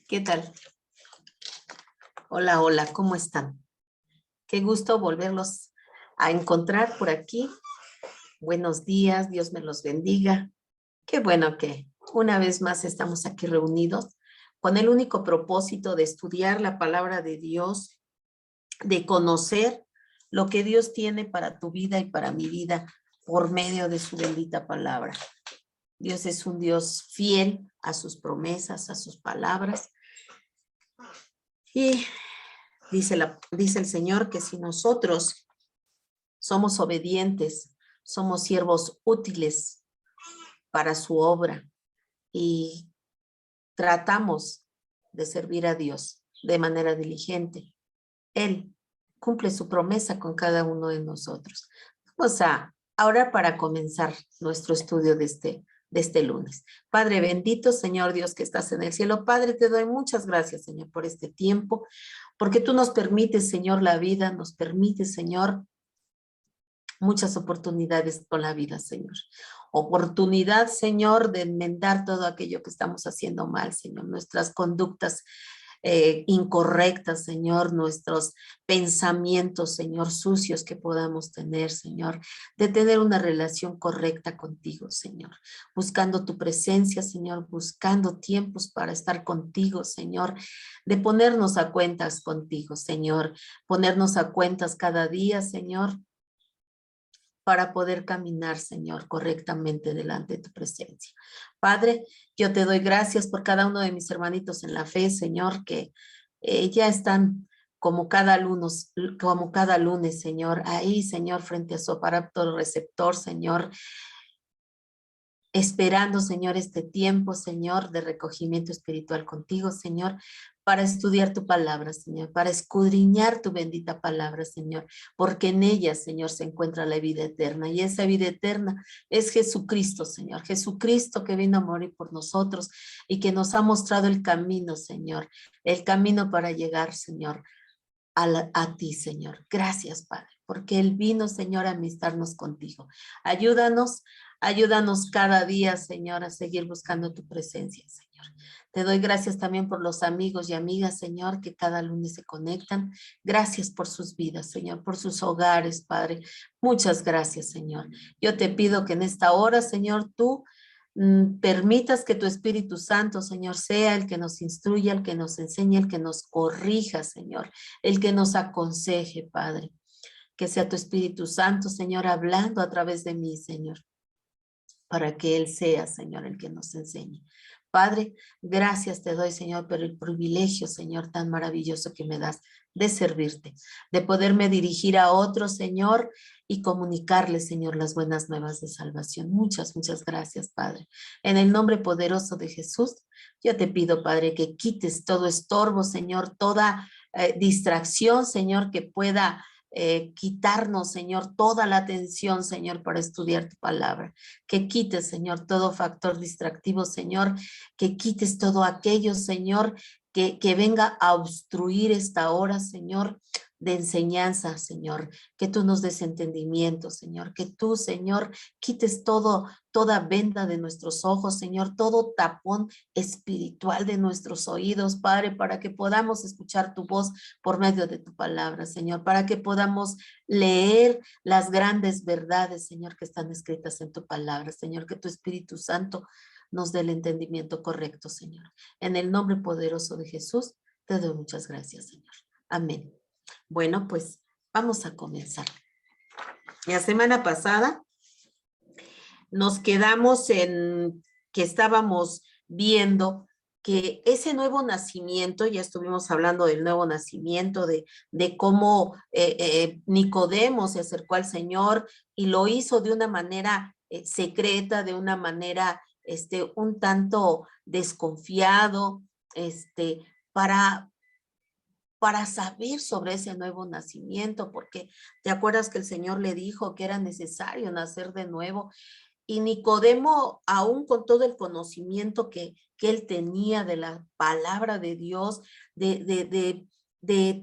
¿Qué tal? Hola, hola, ¿cómo están? Qué gusto volverlos a encontrar por aquí. Buenos días, Dios me los bendiga. Qué bueno que una vez más estamos aquí reunidos con el único propósito de estudiar la palabra de Dios, de conocer lo que Dios tiene para tu vida y para mi vida por medio de su bendita palabra. Dios es un Dios fiel a sus promesas, a sus palabras. Y dice el Señor que si nosotros somos obedientes, somos siervos útiles para su obra y tratamos de servir a Dios de manera diligente, Él cumple su promesa con cada uno de nosotros. Vamos a orar para comenzar nuestro estudio de este lunes. Padre bendito, Señor Dios que estás en el cielo. Padre, te doy muchas gracias, Señor, por este tiempo, porque tú nos permites, Señor, la vida, nos permites, Señor, muchas oportunidades con la vida, Señor. Oportunidad, Señor, de enmendar todo aquello que estamos haciendo mal, Señor. Nuestras conductas incorrectas, Señor. Nuestros pensamientos, Señor, sucios que podamos tener, Señor. De tener una relación correcta contigo, Señor. Buscando tu presencia, Señor. Buscando tiempos para estar contigo, Señor. De ponernos a cuentas contigo, Señor. Ponernos a cuentas cada día, Señor, para poder caminar, Señor, correctamente delante de tu presencia. Padre, yo te doy gracias por cada uno de mis hermanitos en la fe, Señor, que ya están como cada lunes, Señor, ahí, Señor, frente a su aparato receptor, Señor, esperando, Señor, este tiempo, Señor, de recogimiento espiritual contigo, Señor, para estudiar tu palabra, Señor, para escudriñar tu bendita palabra, Señor, porque en ella, Señor, se encuentra la vida eterna, y esa vida eterna es Jesucristo, Señor, Jesucristo que vino a morir por nosotros y que nos ha mostrado el camino, Señor, el camino para llegar, Señor, a ti, Señor. Gracias, Padre, porque Él vino, Señor, a amistarnos contigo. Ayúdanos, ayúdanos cada día, Señor, a seguir buscando tu presencia, Señor. Te doy gracias también por los amigos y amigas, Señor, que cada lunes se conectan. Gracias por sus vidas, Señor, por sus hogares, Padre. Muchas gracias, Señor. Yo te pido que en esta hora, Señor, tú permitas que tu Espíritu Santo, Señor, sea el que nos instruya, el que nos enseñe, el que nos corrija, Señor, el que nos aconseje, Padre. Que sea tu Espíritu Santo, Señor, hablando a través de mí, Señor, para que Él sea, Señor, el que nos enseñe. Padre, gracias te doy, Señor, por el privilegio, Señor, tan maravilloso que me das de servirte, de poderme dirigir a otros, Señor, y comunicarles, Señor, las buenas nuevas de salvación. Muchas, muchas gracias, Padre. En el nombre poderoso de Jesús, yo te pido, Padre, que quites todo estorbo, Señor, toda distracción, Señor, que pueda quitarnos, Señor, toda la atención, Señor, para estudiar tu palabra. Que quites, Señor, todo factor distractivo, Señor, que quites todo aquello, Señor, que venga a obstruir esta hora, Señor, de enseñanza, Señor, que tú nos des entendimiento, Señor, que tú, Señor, quites toda venda de nuestros ojos, Señor, todo tapón espiritual de nuestros oídos, Padre, para que podamos escuchar tu voz por medio de tu palabra, Señor, para que podamos leer las grandes verdades, Señor, que están escritas en tu palabra, Señor, que tu Espíritu Santo nos dé el entendimiento correcto, Señor. En el nombre poderoso de Jesús, te doy muchas gracias, Señor. Amén. Bueno, pues vamos a comenzar. La semana pasada nos quedamos en que estábamos viendo que ese nuevo nacimiento, ya estuvimos hablando del nuevo nacimiento, de cómo Nicodemo se acercó al Señor y lo hizo de una manera secreta, de una manera un tanto desconfiado, para, para saber sobre ese nuevo nacimiento, porque te acuerdas que el Señor le dijo que era necesario nacer de nuevo. Y Nicodemo, aún con todo el conocimiento que él tenía de la palabra de Dios, de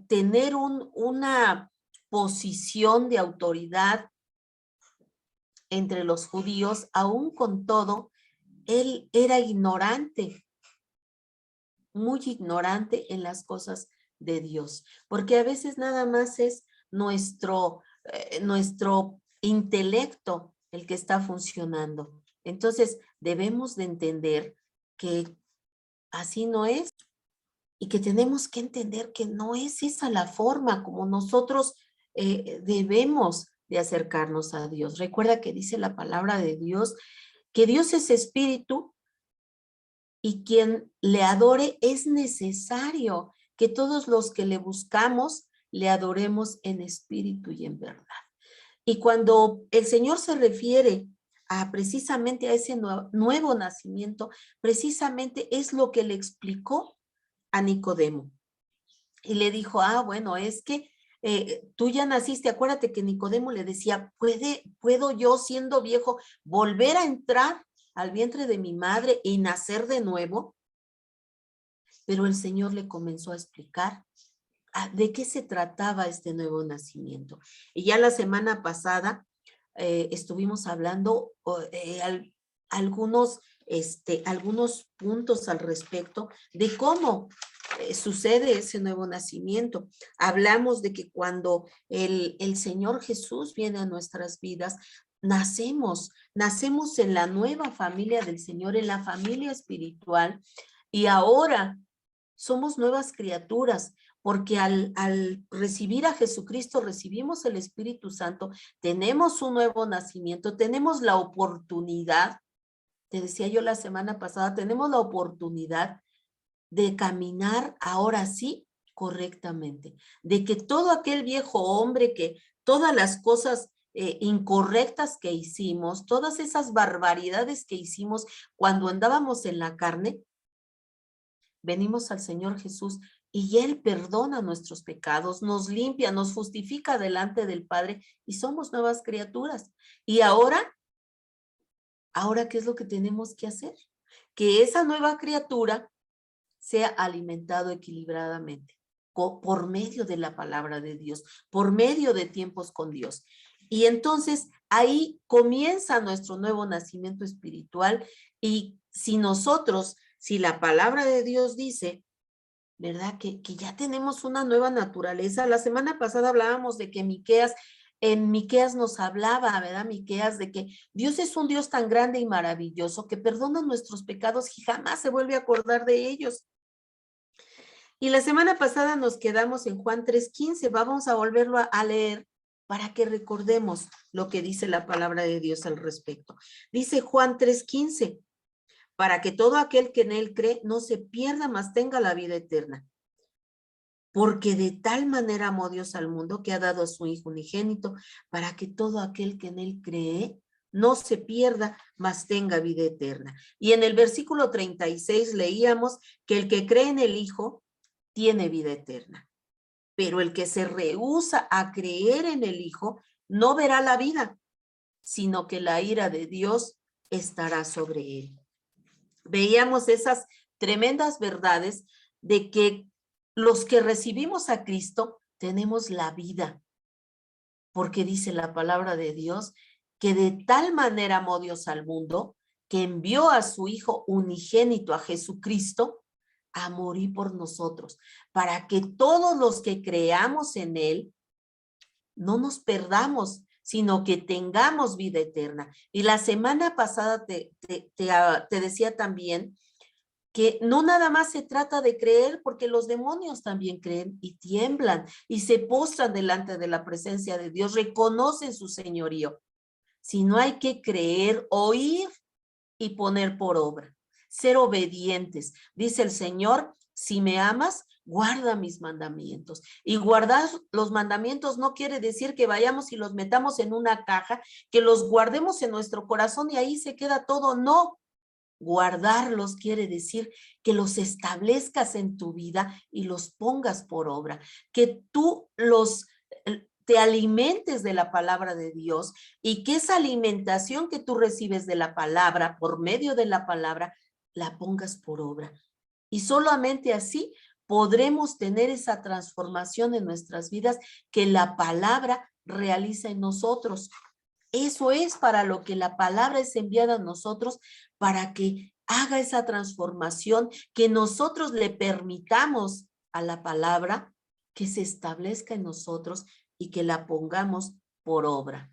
tener una posición de autoridad entre los judíos, aún con todo, él era ignorante muy ignorante en las cosas de Dios, porque a veces nada más es nuestro intelecto el que está funcionando. Entonces, debemos de entender que así no es y que tenemos que entender que no es esa la forma como nosotros debemos de acercarnos a Dios. Recuerda que dice la palabra de Dios que Dios es espíritu y quien le adore es necesario que todos los que le buscamos le adoremos en espíritu y en verdad. Y cuando el Señor se refiere precisamente a ese nuevo nacimiento, precisamente es lo que le explicó a Nicodemo. Y le dijo, bueno, es que tú ya naciste. Acuérdate que Nicodemo le decía, ¿puedo yo siendo viejo volver a entrar al vientre de mi madre y nacer de nuevo? Pero el Señor le comenzó a explicar de qué se trataba este nuevo nacimiento. Y ya la semana pasada estuvimos hablando algunos puntos al respecto de cómo sucede ese nuevo nacimiento. Hablamos de que cuando el Señor Jesús viene a nuestras vidas, nacemos en la nueva familia del Señor, en la familia espiritual, y ahora somos nuevas criaturas, porque al recibir a Jesucristo, recibimos el Espíritu Santo, tenemos un nuevo nacimiento, tenemos la oportunidad, te decía yo la semana pasada, tenemos la oportunidad de caminar ahora sí correctamente, de que todo aquel viejo hombre, que todas las cosas incorrectas que hicimos, todas esas barbaridades que hicimos cuando andábamos en la carne, venimos al Señor Jesús y Él perdona nuestros pecados, nos limpia, nos justifica delante del Padre y somos nuevas criaturas. Y ahora, ¿qué es lo que tenemos que hacer? Que esa nueva criatura sea alimentado equilibradamente por medio de la palabra de Dios, por medio de tiempos con Dios. Y entonces ahí comienza nuestro nuevo nacimiento espiritual. Y si la palabra de Dios dice, ¿verdad? Que ya tenemos una nueva naturaleza. La semana pasada hablábamos de que en Miqueas nos hablaba, ¿verdad? Miqueas, de que Dios es un Dios tan grande y maravilloso que perdona nuestros pecados y jamás se vuelve a acordar de ellos. Y la semana pasada nos quedamos en Juan 3:15. Vamos a volverlo a leer para que recordemos lo que dice la palabra de Dios al respecto. Dice Juan 3:15, para que todo aquel que en él cree no se pierda, mas tenga la vida eterna. Porque de tal manera amó Dios al mundo que ha dado a su Hijo unigénito, para que todo aquel que en él cree no se pierda, mas tenga vida eterna. Y en el versículo 36 leíamos que el que cree en el Hijo tiene vida eterna. Pero el que se rehúsa a creer en el Hijo no verá la vida, sino que la ira de Dios estará sobre él. Veíamos esas tremendas verdades de que los que recibimos a Cristo tenemos la vida, porque dice la palabra de Dios que de tal manera amó Dios al mundo que envió a su Hijo unigénito, a Jesucristo, a morir por nosotros, para que todos los que creamos en Él no nos perdamos, sino que tengamos vida eterna. Y la semana pasada te decía también que no nada más se trata de creer, porque los demonios también creen y tiemblan y se postran delante de la presencia de Dios, reconocen su señorío, sino hay que creer, oír y poner por obra, ser obedientes. Dice el Señor, si me amas, guarda mis mandamientos. Y guardar los mandamientos no quiere decir que vayamos y los metamos en una caja, que los guardemos en nuestro corazón y ahí se queda todo. No. Guardarlos quiere decir que los establezcas en tu vida y los pongas por obra, que tú te alimentes de la palabra de Dios y que esa alimentación que tú recibes de la palabra, por medio de la palabra, la pongas por obra. Y solamente así podremos tener esa transformación en nuestras vidas que la palabra realiza en nosotros. Eso es para lo que la palabra es enviada a nosotros, para que haga esa transformación, que nosotros le permitamos a la palabra que se establezca en nosotros y que la pongamos por obra.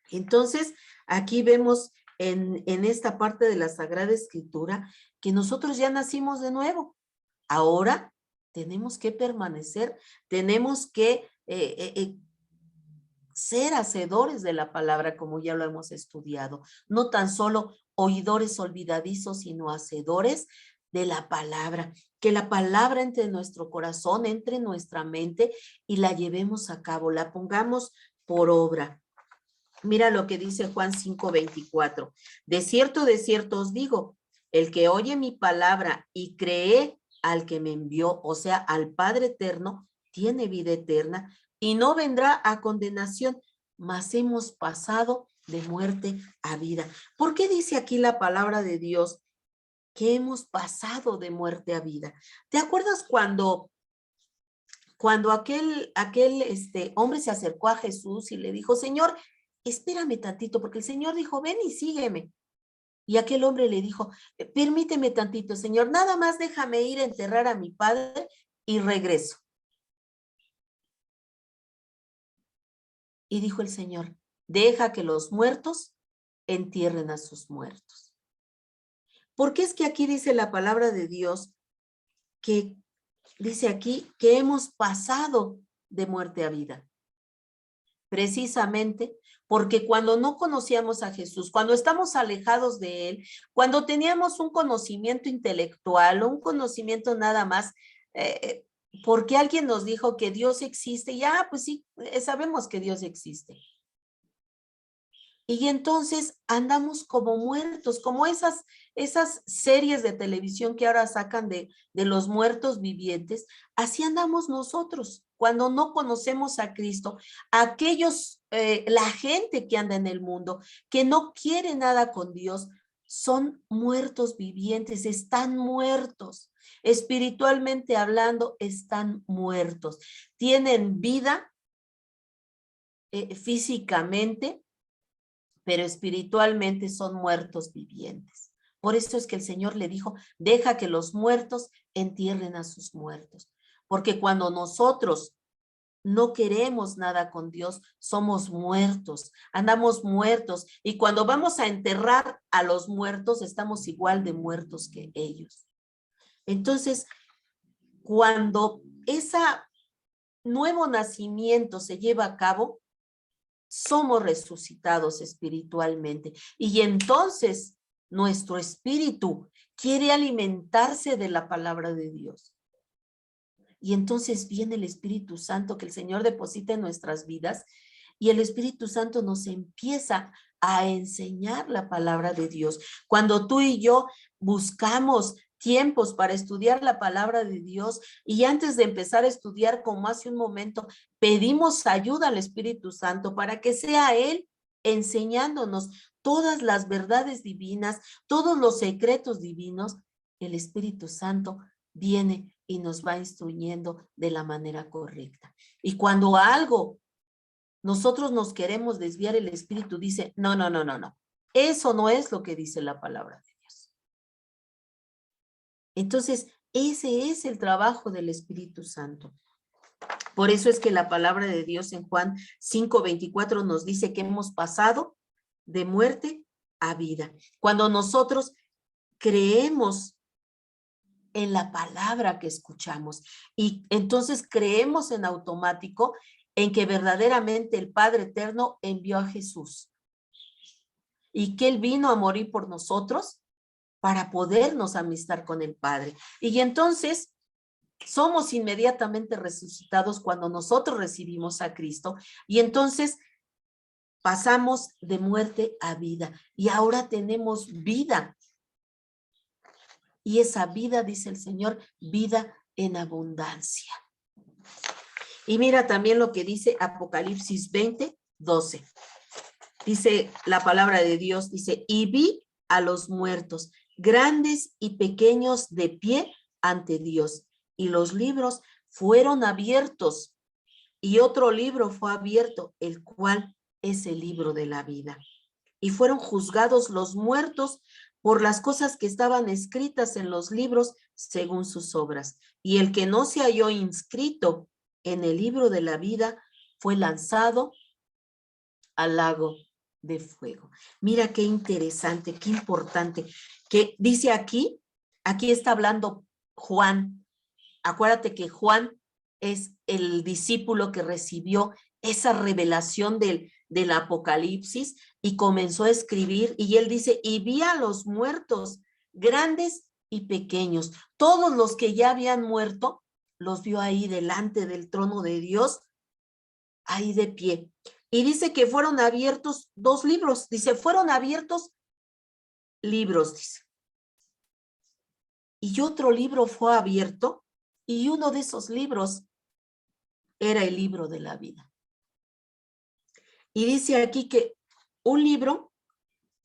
Entonces, aquí vemos en esta parte de la Sagrada Escritura que nosotros ya nacimos de nuevo. Ahora tenemos que permanecer, tenemos que ser hacedores de la palabra, como ya lo hemos estudiado. No tan solo oidores olvidadizos, sino hacedores de la palabra. Que la palabra entre en nuestro corazón, entre en nuestra mente y la llevemos a cabo, la pongamos por obra. Mira lo que dice Juan 5:24. De cierto os digo, el que oye mi palabra y cree al que me envió, o sea, al Padre eterno, tiene vida eterna y no vendrá a condenación, mas hemos pasado de muerte a vida. ¿Por qué dice aquí la palabra de Dios que hemos pasado de muerte a vida? ¿Te acuerdas cuando aquel hombre se acercó a Jesús y le dijo, Señor, espérame tantito, porque el Señor dijo, ven y sígueme? Y aquel hombre le dijo, permíteme tantito, Señor, nada más déjame ir a enterrar a mi padre y regreso. Y dijo el Señor, deja que los muertos entierren a sus muertos. Porque es que aquí dice la palabra de Dios que dice aquí que hemos pasado de muerte a vida. Precisamente porque cuando no conocíamos a Jesús, cuando estamos alejados de Él, cuando teníamos un conocimiento intelectual o un conocimiento nada más, porque alguien nos dijo que Dios existe, y pues sí, sabemos que Dios existe. Y entonces andamos como muertos, como esas series de televisión que ahora sacan de los muertos vivientes. Así andamos nosotros cuando no conocemos a Cristo. Aquellos, la gente que anda en el mundo, que no quiere nada con Dios, son muertos vivientes, están muertos. Espiritualmente hablando, están muertos. Tienen vida físicamente, pero espiritualmente son muertos vivientes. Por eso es que el Señor le dijo, deja que los muertos entierren a sus muertos. Porque cuando nosotros no queremos nada con Dios, somos muertos, andamos muertos. Y cuando vamos a enterrar a los muertos, estamos igual de muertos que ellos. Entonces, cuando ese nuevo nacimiento se lleva a cabo, somos resucitados espiritualmente. Y entonces nuestro espíritu quiere alimentarse de la palabra de Dios. Y entonces viene el Espíritu Santo que el Señor deposita en nuestras vidas y el Espíritu Santo nos empieza a enseñar la palabra de Dios. Cuando tú y yo buscamos tiempos para estudiar la palabra de Dios y antes de empezar a estudiar, como hace un momento, pedimos ayuda al Espíritu Santo para que sea Él enseñándonos todas las verdades divinas, todos los secretos divinos. El Espíritu Santo viene y nos va instruyendo de la manera correcta. Y cuando algo nosotros nos queremos desviar, el Espíritu dice, no. Eso no es lo que dice la palabra de Dios. Entonces, ese es el trabajo del Espíritu Santo. Por eso es que la palabra de Dios en Juan 5:24 nos dice que hemos pasado de muerte a vida. Cuando nosotros creemos en la palabra que escuchamos y entonces creemos en automático en que verdaderamente el Padre Eterno envió a Jesús y que Él vino a morir por nosotros para podernos amistar con el Padre. Y entonces somos inmediatamente resucitados cuando nosotros recibimos a Cristo y entonces pasamos de muerte a vida y ahora tenemos vida. Y esa vida, dice el Señor, vida en abundancia. Y mira también lo que dice Apocalipsis 20:12. Dice la palabra de Dios, dice, y vi a los muertos, grandes y pequeños, de pie ante Dios. Y los libros fueron abiertos. Y otro libro fue abierto, el cual es el libro de la vida. Y fueron juzgados los muertos por las cosas que estaban escritas en los libros según sus obras. Y el que no se halló inscrito en el libro de la vida fue lanzado al lago de fuego. Mira qué interesante, qué importante, que dice aquí está hablando Juan. Acuérdate que Juan es el discípulo que recibió esa revelación del Apocalipsis y comenzó a escribir, y él dice, y vi a los muertos, grandes y pequeños, todos los que ya habían muerto, los vio ahí delante del trono de Dios, ahí de pie. Y dice que fueron abiertos 2 libros, dice, fueron abiertos libros, dice. Y otro libro fue abierto, y uno de esos libros era el libro de la vida. Y dice aquí que un libro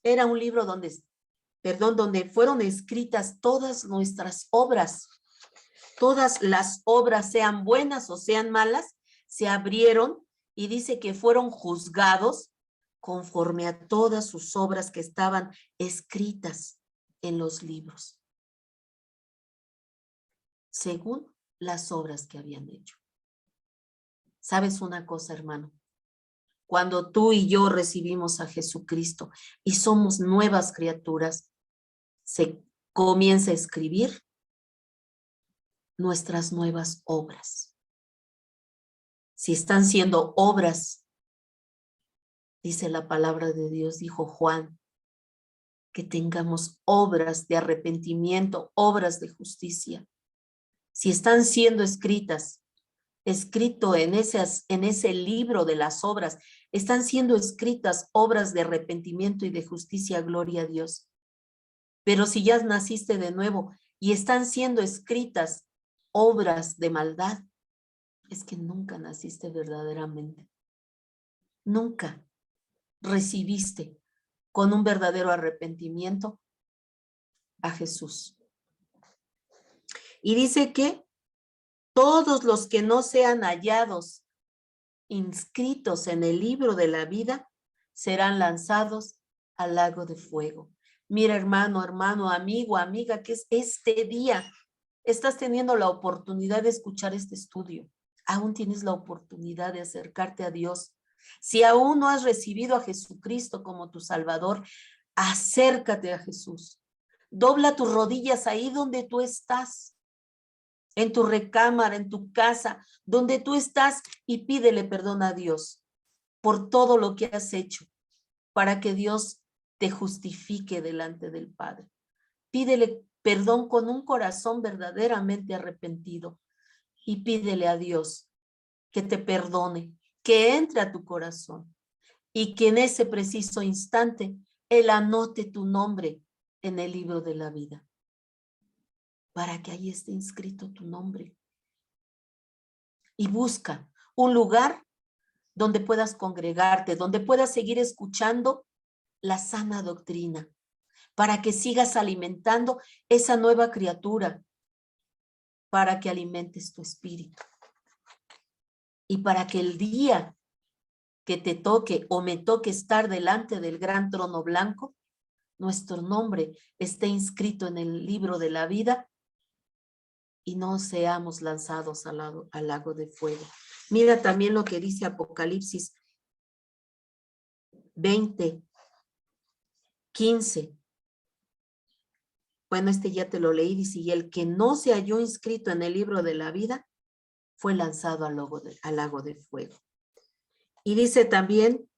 era un libro donde fueron escritas todas nuestras obras. Todas las obras, sean buenas o sean malas, se abrieron y dice que fueron juzgados conforme a todas sus obras que estaban escritas en los libros, según las obras que habían hecho. ¿Sabes una cosa, hermano? Cuando tú y yo recibimos a Jesucristo y somos nuevas criaturas, se comienza a escribir nuestras nuevas obras. Si están siendo obras, dice la palabra de Dios, dijo Juan, que tengamos obras de arrepentimiento, obras de justicia. Si están siendo escrito en ese libro de las obras, están siendo escritas obras de arrepentimiento y de justicia, gloria a Dios. Pero si ya naciste de nuevo y están siendo escritas obras de maldad, es que nunca naciste verdaderamente. Nunca recibiste con un verdadero arrepentimiento a Jesús. Y dice que todos los que no sean hallados inscritos en el libro de la vida serán lanzados al lago de fuego. Mira, hermano, amigo, amiga, que es este día. Estás teniendo la oportunidad de escuchar este estudio. Aún tienes la oportunidad de acercarte a Dios. Si aún no has recibido a Jesucristo como tu Salvador, acércate a Jesús. Dobla tus rodillas ahí donde tú estás, en tu recámara, en tu casa, donde tú estás, y pídele perdón a Dios por todo lo que has hecho, para que Dios te justifique delante del Padre. Pídele perdón con un corazón verdaderamente arrepentido y pídele a Dios que te perdone, que entre a tu corazón y que en ese preciso instante Él anote tu nombre en el libro de la vida, para que ahí esté inscrito tu nombre. Y busca un lugar donde puedas congregarte, donde puedas seguir escuchando la sana doctrina, para que sigas alimentando esa nueva criatura, para que alimentes tu espíritu. Y para que el día que te toque o me toque estar delante del gran trono blanco, nuestro nombre esté inscrito en el libro de la vida y no seamos lanzados al lago de fuego. Mira también lo que dice Apocalipsis 20:15. Bueno, ya te lo leí, dice, y el que no se halló inscrito en el libro de la vida fue lanzado al lago de fuego. Y dice también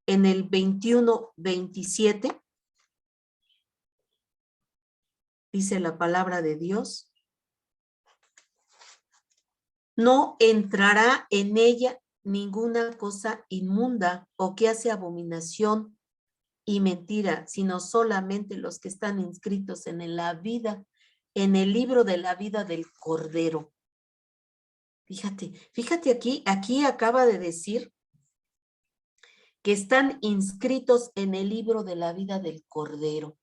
en el 21:27, dice la palabra de Dios, no entrará en ella ninguna cosa inmunda o que hace abominación y mentira, sino solamente los que están inscritos en la vida, en el libro de la vida del Cordero. Fíjate aquí acaba de decir que están inscritos en el libro de la vida del Cordero.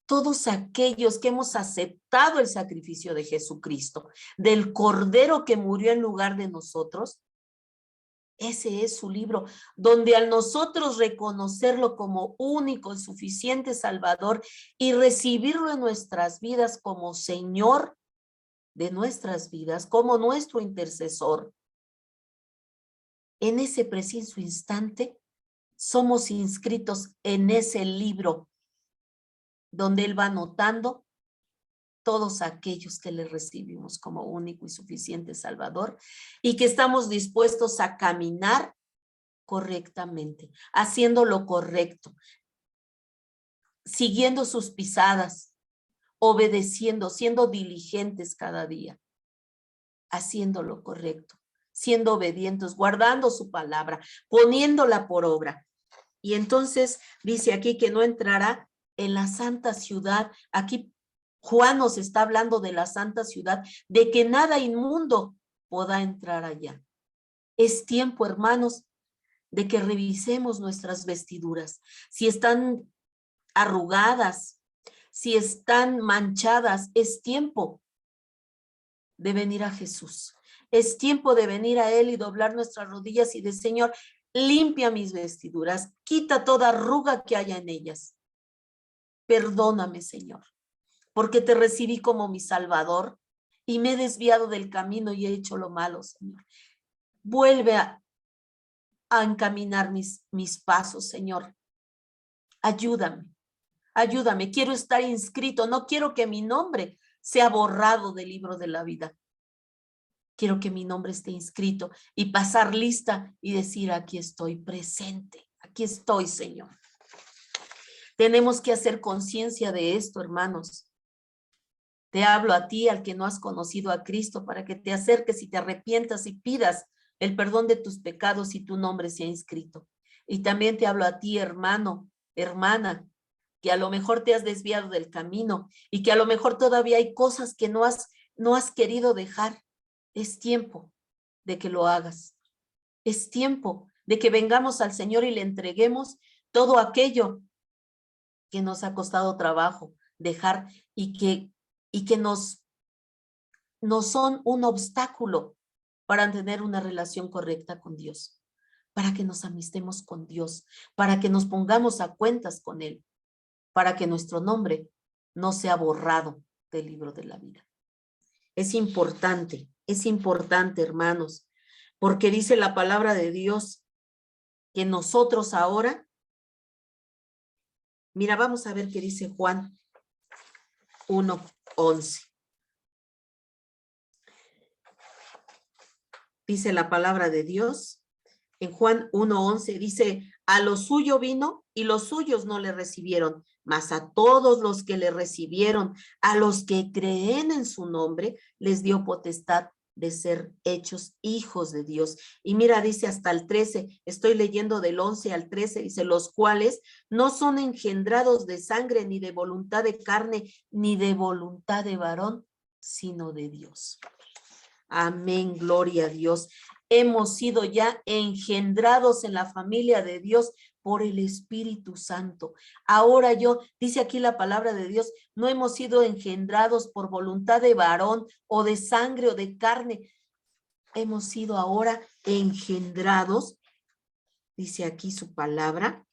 Todos aquellos que hemos aceptado el sacrificio de Jesucristo, del Cordero que murió en lugar de nosotros, Ese es su libro, donde al nosotros reconocerlo como único y suficiente Salvador y recibirlo en nuestras vidas como Señor de nuestras vidas, como nuestro intercesor, en ese preciso instante somos inscritos en ese libro donde Él va anotando todos aquellos que le recibimos como único y suficiente Salvador y que estamos dispuestos a caminar correctamente, haciendo lo correcto, siguiendo sus pisadas, obedeciendo, siendo diligentes cada día, haciendo lo correcto, siendo obedientes, guardando su palabra, poniéndola por obra. Y entonces dice aquí que no entrará en la santa ciudad. Aquí Juan nos está hablando de la santa ciudad, de que nada inmundo pueda entrar allá. Es tiempo, hermanos, de que revisemos nuestras vestiduras. Si están arrugadas, si están manchadas, es tiempo de venir a Jesús. Es tiempo de venir a Él y doblar nuestras rodillas y de Señor, limpia mis vestiduras, quita toda arruga que haya en ellas. Perdóname, Señor, porque te recibí como mi Salvador y me he desviado del camino y he hecho lo malo, Señor. Vuelve a encaminar mis pasos, Señor. Ayúdame, ayúdame. Quiero estar inscrito, no quiero que mi nombre sea borrado del libro de la vida. Quiero que mi nombre esté inscrito y pasar lista y decir, aquí estoy presente, aquí estoy, Señor. Tenemos que hacer conciencia de esto, hermanos. Te hablo a ti, al que no has conocido a Cristo, para que te acerques y te arrepientas y pidas el perdón de tus pecados y tu nombre sea inscrito. Y también te hablo a ti, hermano, hermana, que a lo mejor te has desviado del camino y que a lo mejor todavía hay cosas que no has querido dejar. Es tiempo de que lo hagas. Es tiempo de que vengamos al Señor y le entreguemos todo aquello que nos ha costado trabajo dejar y que nos son un obstáculo para tener una relación correcta con Dios, para que nos amistemos con Dios, para que nos pongamos a cuentas con Él, para que nuestro nombre no sea borrado del libro de la vida. Es importante, hermanos, porque dice la palabra de Dios que nosotros ahora, mira, vamos a ver qué dice Juan 1:11. Dice la palabra de Dios, en Juan 1:11 dice, a lo suyo vino y los suyos no le recibieron, mas a todos los que le recibieron, a los que creen en su nombre, les dio potestad de ser hechos hijos de Dios. Y mira, dice hasta el 13, estoy leyendo del 11 al 13, dice, los cuales no son engendrados de sangre, ni de voluntad de carne, ni de voluntad de varón, sino de Dios. Amén, gloria a Dios. Hemos sido ya engendrados en la familia de Dios por el Espíritu Santo. Ahora dice aquí la palabra de Dios, no hemos sido engendrados por voluntad de varón o de sangre o de carne. Hemos sido ahora engendrados, dice aquí su palabra,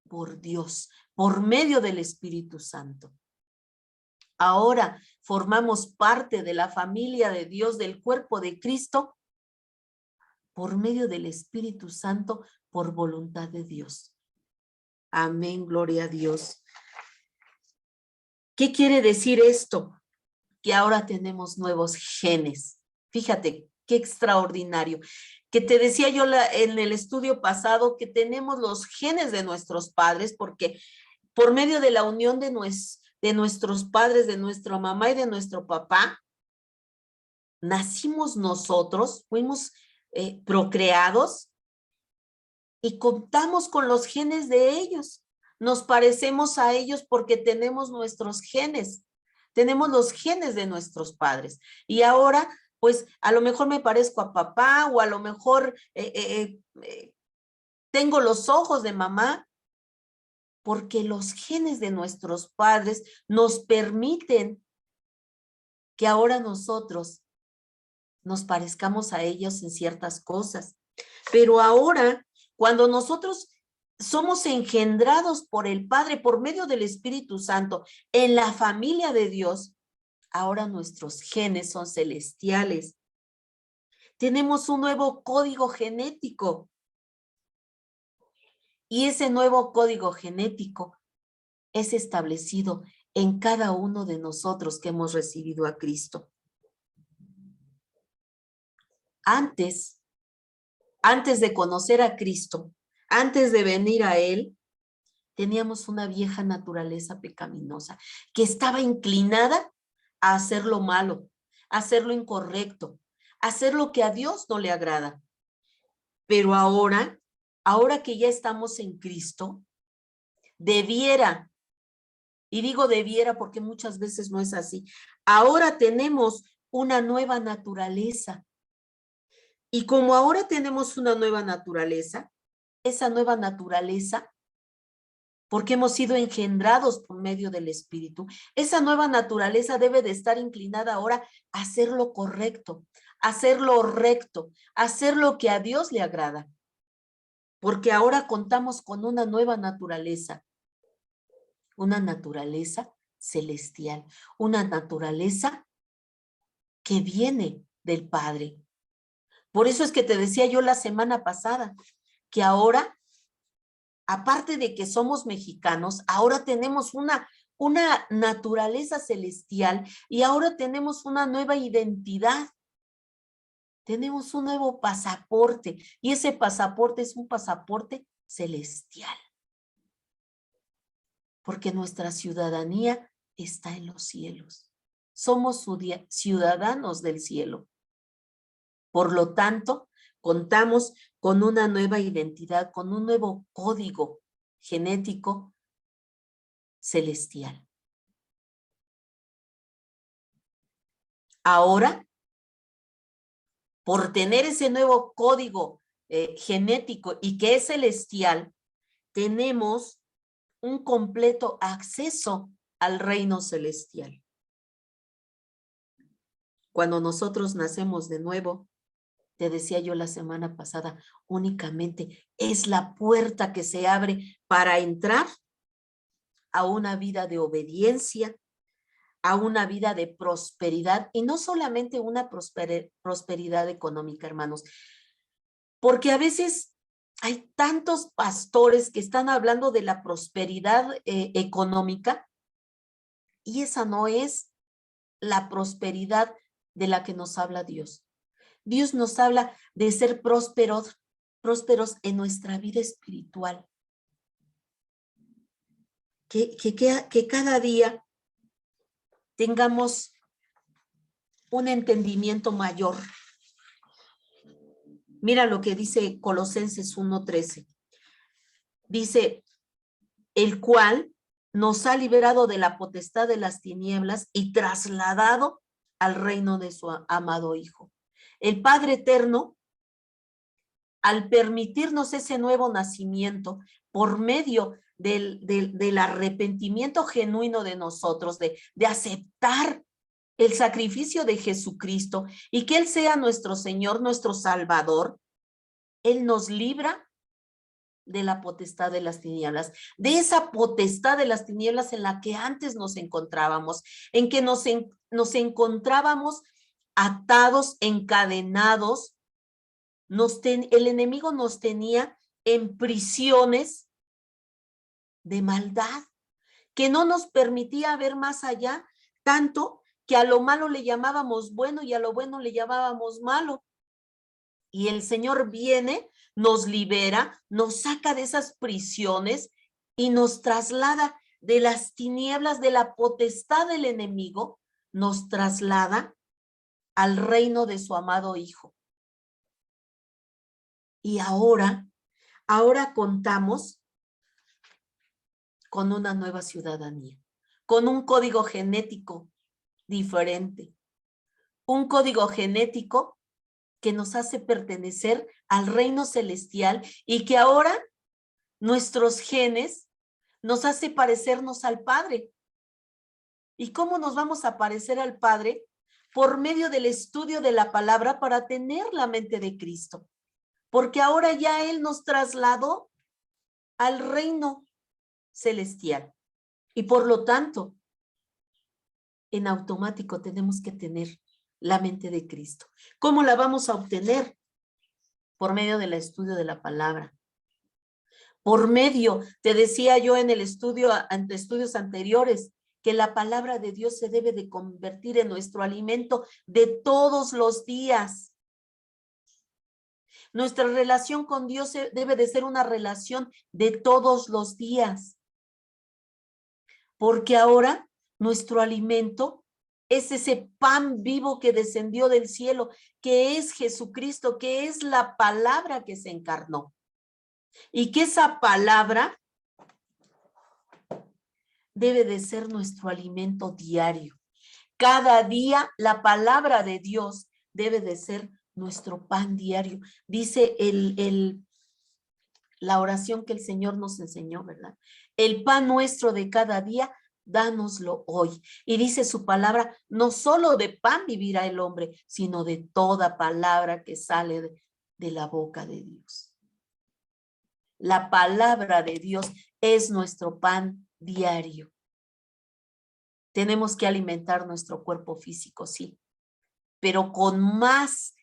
por Dios, por medio del Espíritu Santo. Ahora formamos parte de la familia de Dios, del cuerpo de Cristo, por medio del Espíritu Santo, por voluntad de Dios. Amén, gloria a Dios. ¿Qué quiere decir esto? Que ahora tenemos nuevos genes. Fíjate, qué extraordinario. Que te decía yo en el estudio pasado que tenemos los genes de nuestros padres, porque por medio de la unión de nuestros padres, de nuestra mamá y de nuestro papá, nacimos nosotros, fuimos procreados y contamos con los genes de ellos. Nos parecemos a ellos porque tenemos nuestros genes, tenemos los genes de nuestros padres. Y ahora, pues, a lo mejor me parezco a papá o a lo mejor tengo los ojos de mamá, porque los genes de nuestros padres nos permiten que ahora nosotros nos parezcamos a ellos en ciertas cosas. Pero ahora, cuando nosotros somos engendrados por el Padre, por medio del Espíritu Santo, en la familia de Dios, ahora nuestros genes son celestiales. Tenemos un nuevo código genético. Y ese nuevo código genético es establecido en cada uno de nosotros que hemos recibido a Cristo. Antes de conocer a Cristo, antes de venir a Él, teníamos una vieja naturaleza pecaminosa que estaba inclinada a hacer lo malo, a hacer lo incorrecto, a hacer lo que a Dios no le agrada. Pero ahora que ya estamos en Cristo, debiera, y digo debiera porque muchas veces no es así, ahora tenemos una nueva naturaleza. Y como ahora tenemos una nueva naturaleza, esa nueva naturaleza, porque hemos sido engendrados por medio del Espíritu, esa nueva naturaleza debe de estar inclinada ahora a hacer lo correcto, a hacer lo recto, a hacer lo que a Dios le agrada. Porque ahora contamos con una nueva naturaleza, una naturaleza celestial, una naturaleza que viene del Padre. Por eso es que te decía yo la semana pasada, que ahora, aparte de que somos mexicanos, ahora tenemos una naturaleza celestial y ahora tenemos una nueva identidad. Tenemos un nuevo pasaporte y ese pasaporte es un pasaporte celestial. Porque nuestra ciudadanía está en los cielos. Somos ciudadanos del cielo. Por lo tanto, contamos con una nueva identidad, con un nuevo código genético celestial. Ahora, por tener ese nuevo código genético y que es celestial, tenemos un completo acceso al reino celestial. Cuando nosotros nacemos de nuevo, te decía yo la semana pasada, únicamente es la puerta que se abre para entrar a una vida de obediencia, a una vida de prosperidad, y no solamente una prosperidad económica, hermanos, porque a veces hay tantos pastores que están hablando de la prosperidad económica, y esa no es la prosperidad de la que nos habla Dios. Dios nos habla de ser prósperos en nuestra vida espiritual. Que cada día tengamos un entendimiento mayor. Mira lo que dice Colosenses 1:13. Dice, el cual nos ha liberado de la potestad de las tinieblas y trasladado al reino de su amado Hijo. El Padre Eterno, al permitirnos ese nuevo nacimiento por medio del arrepentimiento genuino de nosotros, de aceptar el sacrificio de Jesucristo y que Él sea nuestro Señor, nuestro Salvador, Él nos libra de la potestad de las tinieblas, de esa potestad de las tinieblas en la que antes nos encontrábamos, en que nos encontrábamos atados, encadenados. El enemigo nos tenía en prisiones de maldad, que no nos permitía ver más allá, tanto que a lo malo le llamábamos bueno y a lo bueno le llamábamos malo. Y el Señor viene, nos libera, nos saca de esas prisiones y nos traslada de las tinieblas, de la potestad del enemigo, nos traslada al reino de su amado Hijo. Y ahora contamos con una nueva ciudadanía, con un código genético diferente, un código genético que nos hace pertenecer al reino celestial y que ahora nuestros genes nos hace parecernos al Padre. ¿Y cómo nos vamos a parecer al Padre? Por medio del estudio de la palabra para tener la mente de Cristo. porque ahora ya Él nos trasladó al reino celestial. Y por lo tanto, en automático tenemos que tener la mente de Cristo. ¿Cómo la vamos a obtener? Por medio del estudio de la palabra. Por medio, te decía yo en el estudio, ante estudios anteriores, que la palabra de Dios se debe de convertir en nuestro alimento de todos los días. Nuestra relación con Dios debe de ser una relación de todos los días. Porque ahora nuestro alimento es ese pan vivo que descendió del cielo, que es Jesucristo, que es la palabra que se encarnó. Y que esa palabra debe de ser nuestro alimento diario. Cada día la palabra de Dios debe de ser nuestro pan diario. Dice la oración que el Señor nos enseñó, ¿verdad? El pan nuestro de cada día, dánoslo hoy. Y dice su palabra, no solo de pan vivirá el hombre, sino de toda palabra que sale de la boca de Dios. La palabra de Dios es nuestro pan diario. Tenemos que alimentar nuestro cuerpo físico, sí, pero con más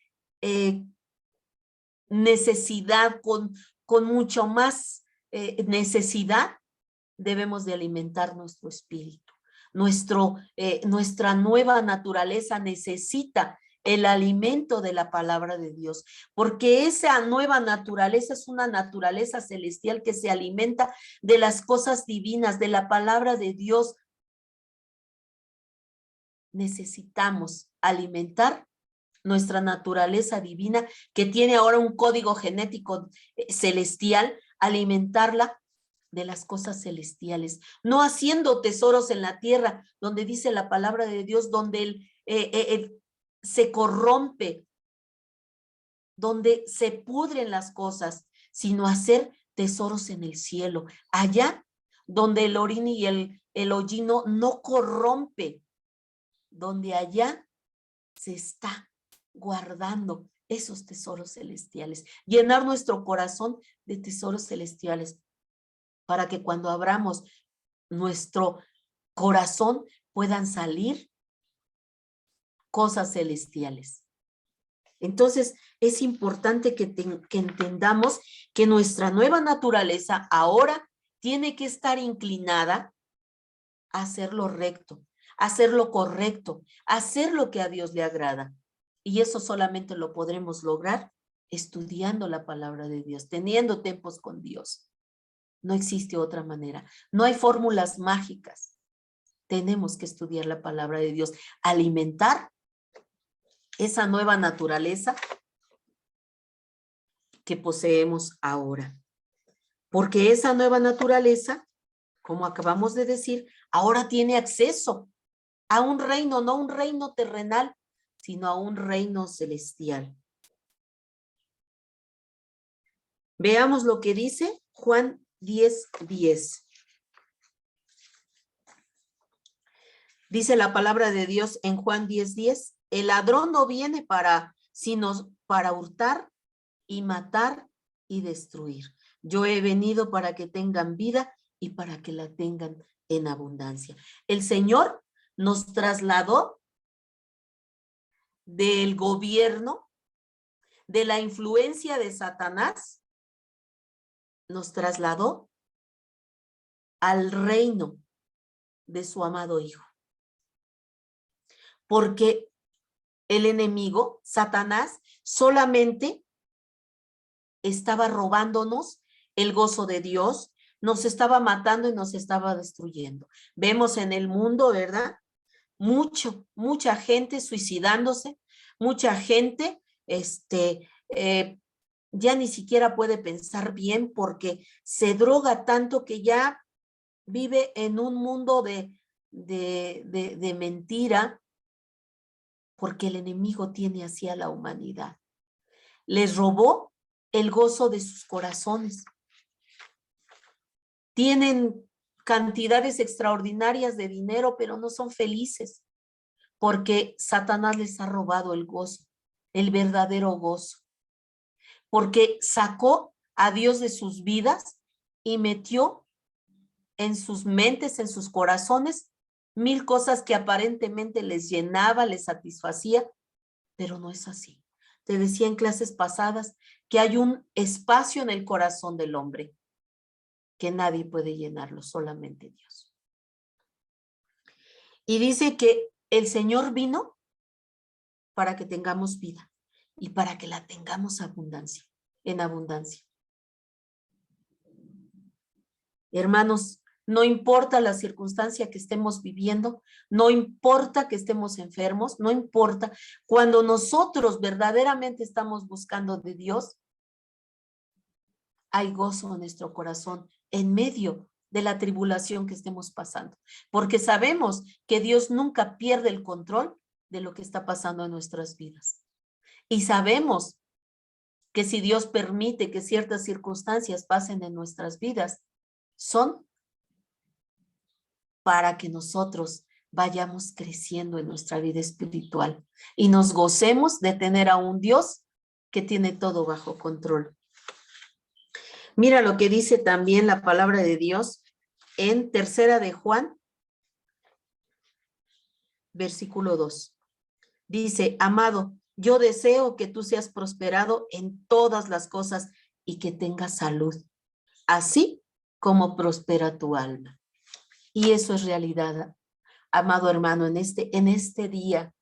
necesidad, con mucho más necesidad, debemos de alimentar nuestro espíritu. Nuestra nueva naturaleza necesita el alimento de la palabra de Dios, porque esa nueva naturaleza es una naturaleza celestial que se alimenta de las cosas divinas, de la palabra de Dios. Necesitamos alimentar nuestra naturaleza divina, que tiene ahora un código genético celestial, alimentarla de las cosas celestiales, no haciendo tesoros en la tierra, donde dice la palabra de Dios, donde se corrompe, donde se pudren las cosas, sino hacer tesoros en el cielo, allá donde el orín y el hollino no corrompe, donde allá se está guardando esos tesoros celestiales, llenar nuestro corazón de tesoros celestiales, para que cuando abramos nuestro corazón puedan salir cosas celestiales. Entonces, es importante que entendamos que nuestra nueva naturaleza ahora tiene que estar inclinada a hacer lo recto, a hacer lo correcto, a hacer lo que a Dios le agrada. Y eso solamente lo podremos lograr estudiando la palabra de Dios, teniendo tiempos con Dios. No existe otra manera. No hay fórmulas mágicas. Tenemos que estudiar la palabra de Dios, alimentar esa nueva naturaleza que poseemos ahora. Porque esa nueva naturaleza, como acabamos de decir, ahora tiene acceso a un reino, no un reino terrenal, sino a un reino celestial. Veamos lo que dice Juan 10:10. Dice la palabra de Dios en Juan 10:10, el ladrón no viene sino para hurtar y matar y destruir. Yo he venido para que tengan vida y para que la tengan en abundancia. El Señor nos trasladó del gobierno, de la influencia de Satanás, nos trasladó al reino de su amado Hijo. Porque el enemigo, Satanás, solamente estaba robándonos el gozo de Dios, nos estaba matando y nos estaba destruyendo. Vemos en el mundo, ¿verdad? Mucha gente suicidándose, mucha gente, ya ni siquiera puede pensar bien porque se droga tanto que ya vive en un mundo de mentira, porque el enemigo tiene así a la humanidad. Les robó el gozo de sus corazones. Tienen cantidades extraordinarias de dinero, pero no son felices, porque Satanás les ha robado el gozo, el verdadero gozo. porque sacó a Dios de sus vidas y metió en sus mentes, en sus corazones, mil cosas que aparentemente les llenaba, les satisfacía, pero no es así. Te decía en clases pasadas que hay un espacio en el corazón del hombre que nadie puede llenarlo, solamente Dios. Y dice que el Señor vino para que tengamos vida y para que la tengamos abundancia, en abundancia. Hermanos, no importa la circunstancia que estemos viviendo, no importa que estemos enfermos, no importa. Cuando nosotros verdaderamente estamos buscando de Dios, hay gozo en nuestro corazón en medio de la tribulación que estemos pasando, porque sabemos que Dios nunca pierde el control de lo que está pasando en nuestras vidas. Y sabemos que si Dios permite que ciertas circunstancias pasen en nuestras vidas, son para que nosotros vayamos creciendo en nuestra vida espiritual y nos gocemos de tener a un Dios que tiene todo bajo control. Mira lo que dice también la palabra de Dios en 3 de Juan, versículo 2. Dice, amado, yo deseo que tú seas prosperado en todas las cosas y que tengas salud, así como prospera tu alma. Y eso es realidad, amado hermano, en este día,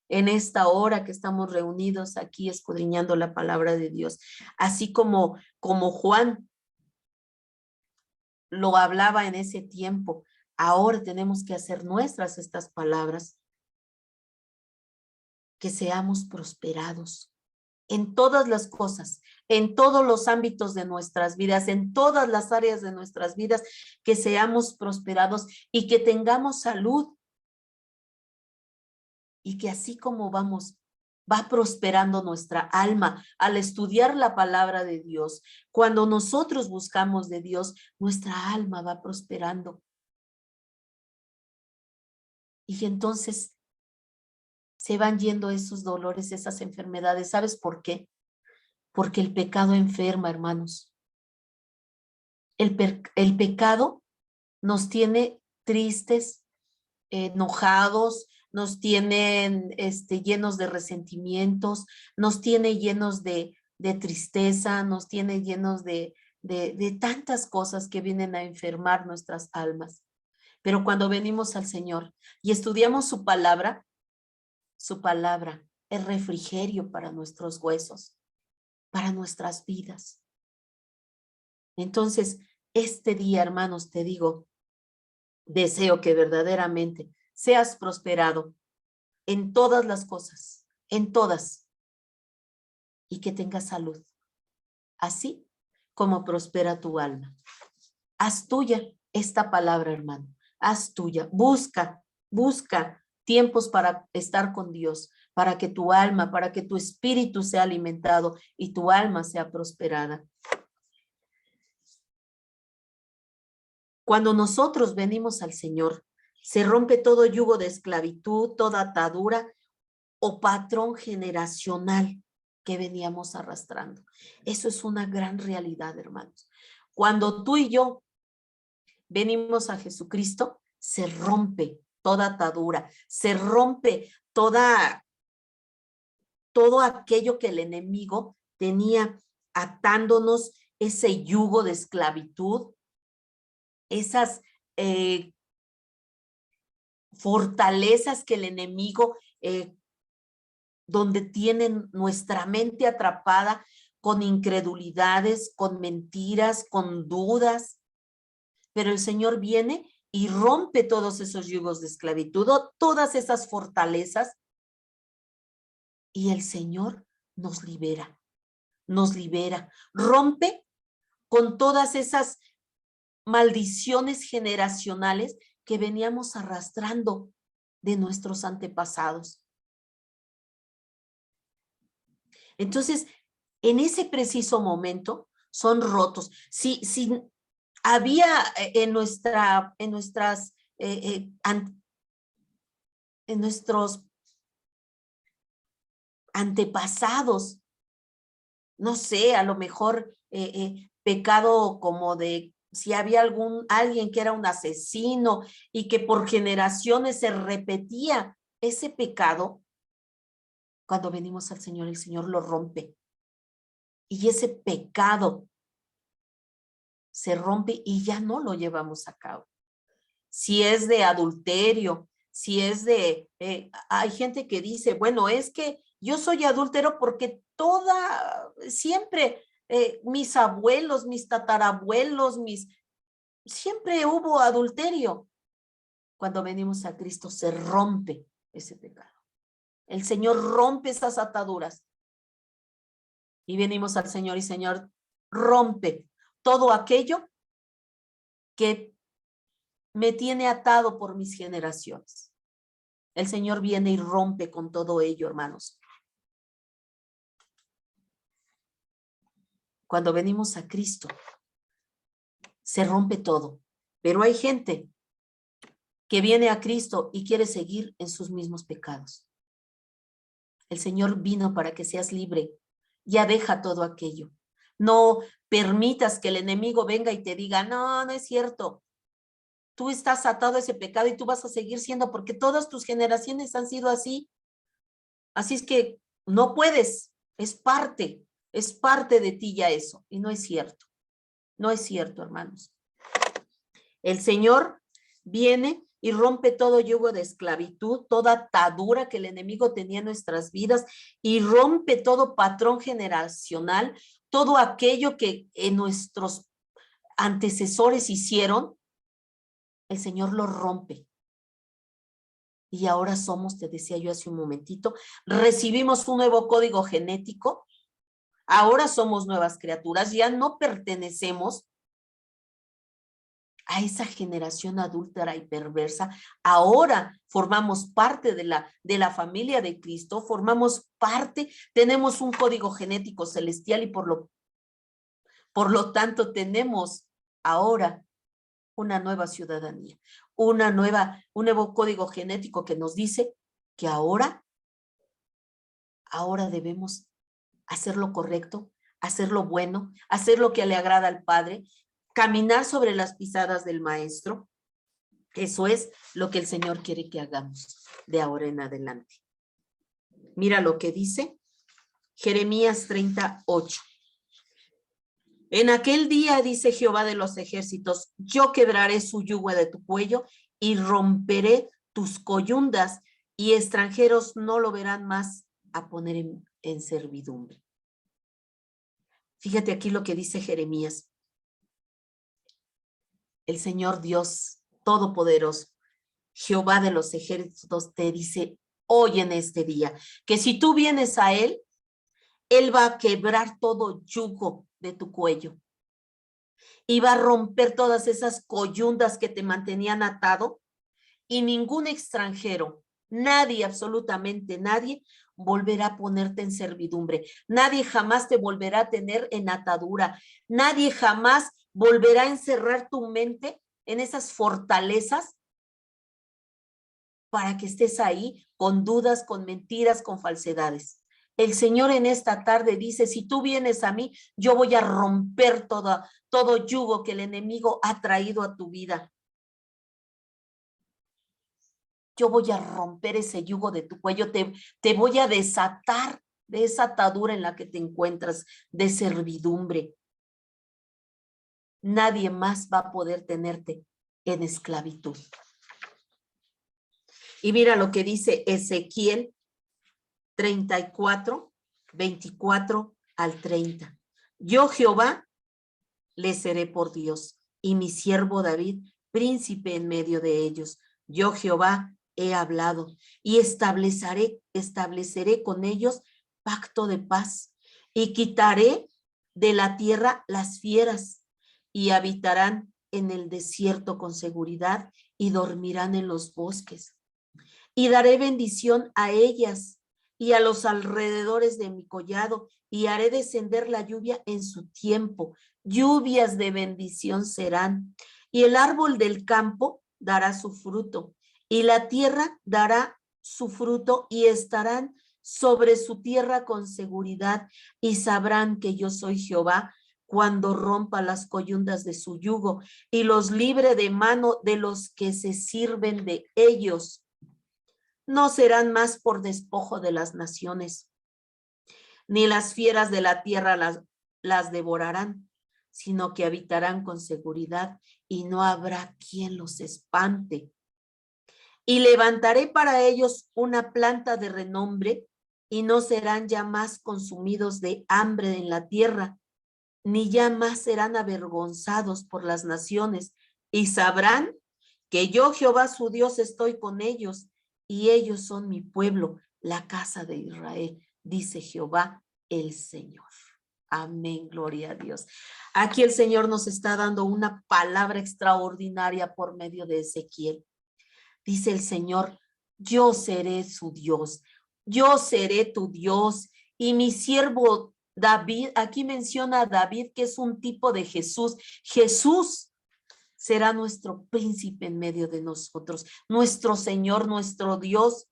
en esta hora que estamos reunidos aquí escudriñando la palabra de Dios. Así como Juan lo hablaba en ese tiempo, ahora tenemos que hacer nuestras estas palabras, que seamos prosperados en todas las cosas, en todos los ámbitos de nuestras vidas, en todas las áreas de nuestras vidas, que seamos prosperados y que tengamos salud. Y que así como va prosperando nuestra alma al estudiar la palabra de Dios. Cuando nosotros buscamos de Dios, nuestra alma va prosperando. Y entonces se van yendo esos dolores, esas enfermedades. ¿Sabes por qué? Porque el pecado enferma, hermanos. El pecado nos tiene tristes, enojados, nos tienen llenos de resentimientos, nos tiene llenos de tristeza, nos tiene llenos de tantas cosas que vienen a enfermar nuestras almas. Pero cuando venimos al Señor y estudiamos su palabra es refrigerio para nuestros huesos, para nuestras vidas. Entonces, este día, hermanos, te digo, deseo que verdaderamente seas prosperado en todas las cosas, en todas, y que tengas salud, así como prospera tu alma. Haz tuya esta palabra, hermano, haz tuya, busca tiempos para estar con Dios, para que tu alma, para que tu espíritu sea alimentado y tu alma sea prosperada. Cuando nosotros venimos al Señor, se rompe todo yugo de esclavitud, toda atadura o patrón generacional que veníamos arrastrando. Eso es una gran realidad, hermanos. Cuando tú y yo venimos a Jesucristo, se rompe toda atadura, se rompe todo aquello que el enemigo tenía atándonos, ese yugo de esclavitud, esas fortalezas que el enemigo donde tienen nuestra mente atrapada con incredulidades, con mentiras, con dudas. Pero el Señor viene y rompe todos esos yugos de esclavitud, todas esas fortalezas, y el Señor nos libera, rompe con todas esas maldiciones generacionales que veníamos arrastrando de nuestros antepasados. Entonces, en ese preciso momento son rotos. Si había en nuestros antepasados no sé, a lo mejor pecado como de si había alguien que era un asesino y que por generaciones se repetía ese pecado, cuando venimos al Señor, el Señor lo rompe. Y ese pecado se rompe y ya no lo llevamos a cabo. Si es de adulterio, si es de, hay gente que dice, bueno, es que yo soy adúltero porque siempre mis abuelos, mis tatarabuelos, siempre hubo adulterio. Cuando venimos a Cristo se rompe ese pecado. El Señor rompe esas ataduras. Y venimos al Señor y Señor rompe todo aquello que me tiene atado por mis generaciones. El Señor viene y rompe con todo ello, hermanos. Cuando venimos a Cristo, se rompe todo. Pero hay gente que viene a Cristo y quiere seguir en sus mismos pecados. El Señor vino para que seas libre. Ya deja todo aquello. No permitas que el enemigo venga y te diga, no, no es cierto. Tú estás atado a ese pecado y tú vas a seguir siendo, porque todas tus generaciones han sido así. Así es que no puedes, es parte de ti ya eso. Y no es cierto. No es cierto, hermanos. El Señor viene y rompe todo yugo de esclavitud, toda atadura que el enemigo tenía en nuestras vidas y rompe todo patrón generacional, todo aquello que nuestros antecesores hicieron, el Señor lo rompe. Y ahora somos, te decía yo hace un momentito, recibimos un nuevo código genético, ahora somos nuevas criaturas, ya no pertenecemos a esa generación adúltera y perversa. Ahora formamos parte de la familia de Cristo, formamos parte, tenemos un código genético celestial y por lo tanto tenemos ahora una nueva ciudadanía, un nuevo código genético que nos dice que ahora debemos hacer lo correcto, hacer lo bueno, hacer lo que le agrada al Padre, caminar sobre las pisadas del Maestro. Eso es lo que el Señor quiere que hagamos de ahora en adelante. Mira lo que dice Jeremías 38. En aquel día, dice Jehová de los ejércitos, yo quebraré su yugo de tu cuello y romperé tus coyundas, y extranjeros no lo verán más a poner en servidumbre. Fíjate aquí lo que dice Jeremías. El Señor Dios Todopoderoso, Jehová de los ejércitos, te dice hoy en este día, que si tú vienes a Él, Él va a quebrar todo yugo de tu cuello y va a romper todas esas coyundas que te mantenían atado, y ningún extranjero, nadie, absolutamente nadie, volverá a ponerte en servidumbre. Nadie jamás te volverá a tener en atadura. Nadie jamás volverá a encerrar tu mente en esas fortalezas para que estés ahí con dudas, con mentiras, con falsedades. El Señor en esta tarde dice, si tú vienes a mí, yo voy a romper todo yugo que el enemigo ha traído a tu vida. Yo voy a romper ese yugo de tu cuello, te voy a desatar de esa atadura en la que te encuentras de servidumbre. Nadie más va a poder tenerte en esclavitud. Y mira lo que dice Ezequiel 34, 24 al 30. Yo, Jehová, le seré por Dios, y mi siervo David, príncipe en medio de ellos. Yo, Jehová, he hablado, y estableceré con ellos pacto de paz, y quitaré de la tierra las fieras, y habitarán en el desierto con seguridad, y dormirán en los bosques. Y daré bendición a ellas y a los alrededores de mi collado, y haré descender la lluvia en su tiempo. Lluvias de bendición serán, y el árbol del campo dará su fruto, y la tierra dará su fruto, y estarán sobre su tierra con seguridad, y sabrán que yo soy Jehová cuando rompa las coyundas de su yugo y los libre de mano de los que se sirven de ellos. No serán más por despojo de las naciones, ni las fieras de la tierra las devorarán, sino que habitarán con seguridad y no habrá quien los espante. Y levantaré para ellos una planta de renombre y no serán ya más consumidos de hambre en la tierra, ni ya más serán avergonzados por las naciones, y sabrán que yo, Jehová su Dios, estoy con ellos, y ellos son mi pueblo, la casa de Israel, dice Jehová el Señor. Amén, gloria a Dios. Aquí el Señor nos está dando una palabra extraordinaria por medio de Ezequiel. Dice el Señor, yo seré su Dios, yo seré tu Dios, y mi siervo David, aquí menciona a David, que es un tipo de Jesús. Jesús será nuestro príncipe en medio de nosotros, nuestro Señor, nuestro Dios.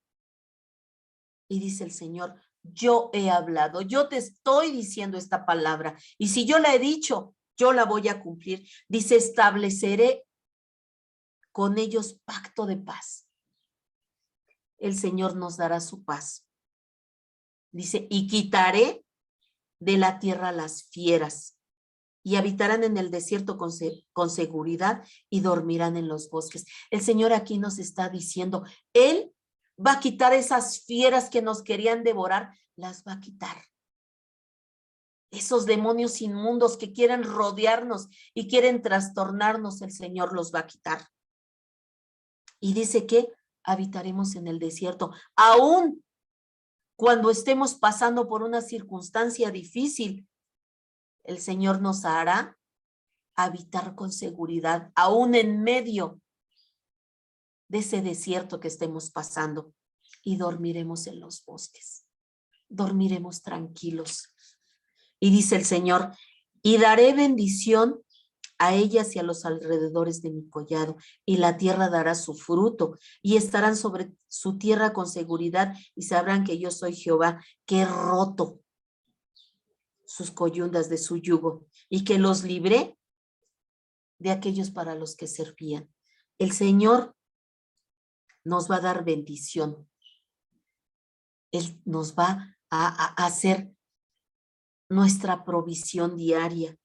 Y dice el Señor, yo he hablado, yo te estoy diciendo esta palabra, y si yo la he dicho, yo la voy a cumplir. Dice, estableceré con ellos pacto de paz. El Señor nos dará su paz. Dice, y quitaré de la tierra las fieras, y habitarán en el desierto con seguridad y dormirán en los bosques. El Señor aquí nos está diciendo, Él va a quitar esas fieras que nos querían devorar, las va a quitar. Esos demonios inmundos que quieren rodearnos y quieren trastornarnos, el Señor los va a quitar. Y dice que habitaremos en el desierto, aún cuando estemos pasando por una circunstancia difícil. El Señor nos hará habitar con seguridad, aún en medio de ese desierto que estemos pasando, y dormiremos en los bosques, dormiremos tranquilos. Y dice el Señor, y daré bendición a ellas y a los alrededores de mi collado, y la tierra dará su fruto, y estarán sobre su tierra con seguridad, y sabrán que yo soy Jehová, que he roto sus coyundas de su yugo, y que los libré de aquellos para los que servían. El Señor nos va a dar bendición. Él nos va a hacer nuestra provisión diaria.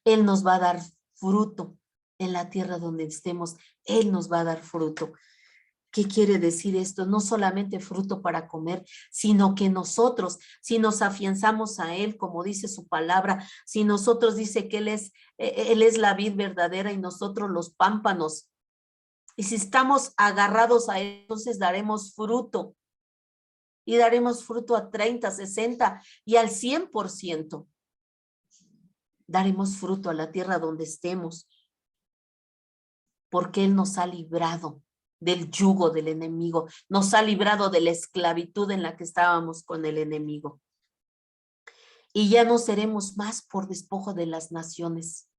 Él nos va a dar fruto en la tierra donde estemos. Él nos va a dar fruto. ¿Qué quiere decir esto? No solamente fruto para comer, sino que nosotros, si nos afianzamos a Él, como dice su palabra, si nosotros dice que Él es la vid verdadera y nosotros los pámpanos, y si estamos agarrados a Él, entonces daremos fruto. Y daremos fruto a 30, 60 y al 100%. Daremos fruto a la tierra donde estemos. Porque Él nos ha librado del yugo del enemigo. Nos ha librado de la esclavitud en la que estábamos con el enemigo. Y ya no seremos más por despojo de las naciones.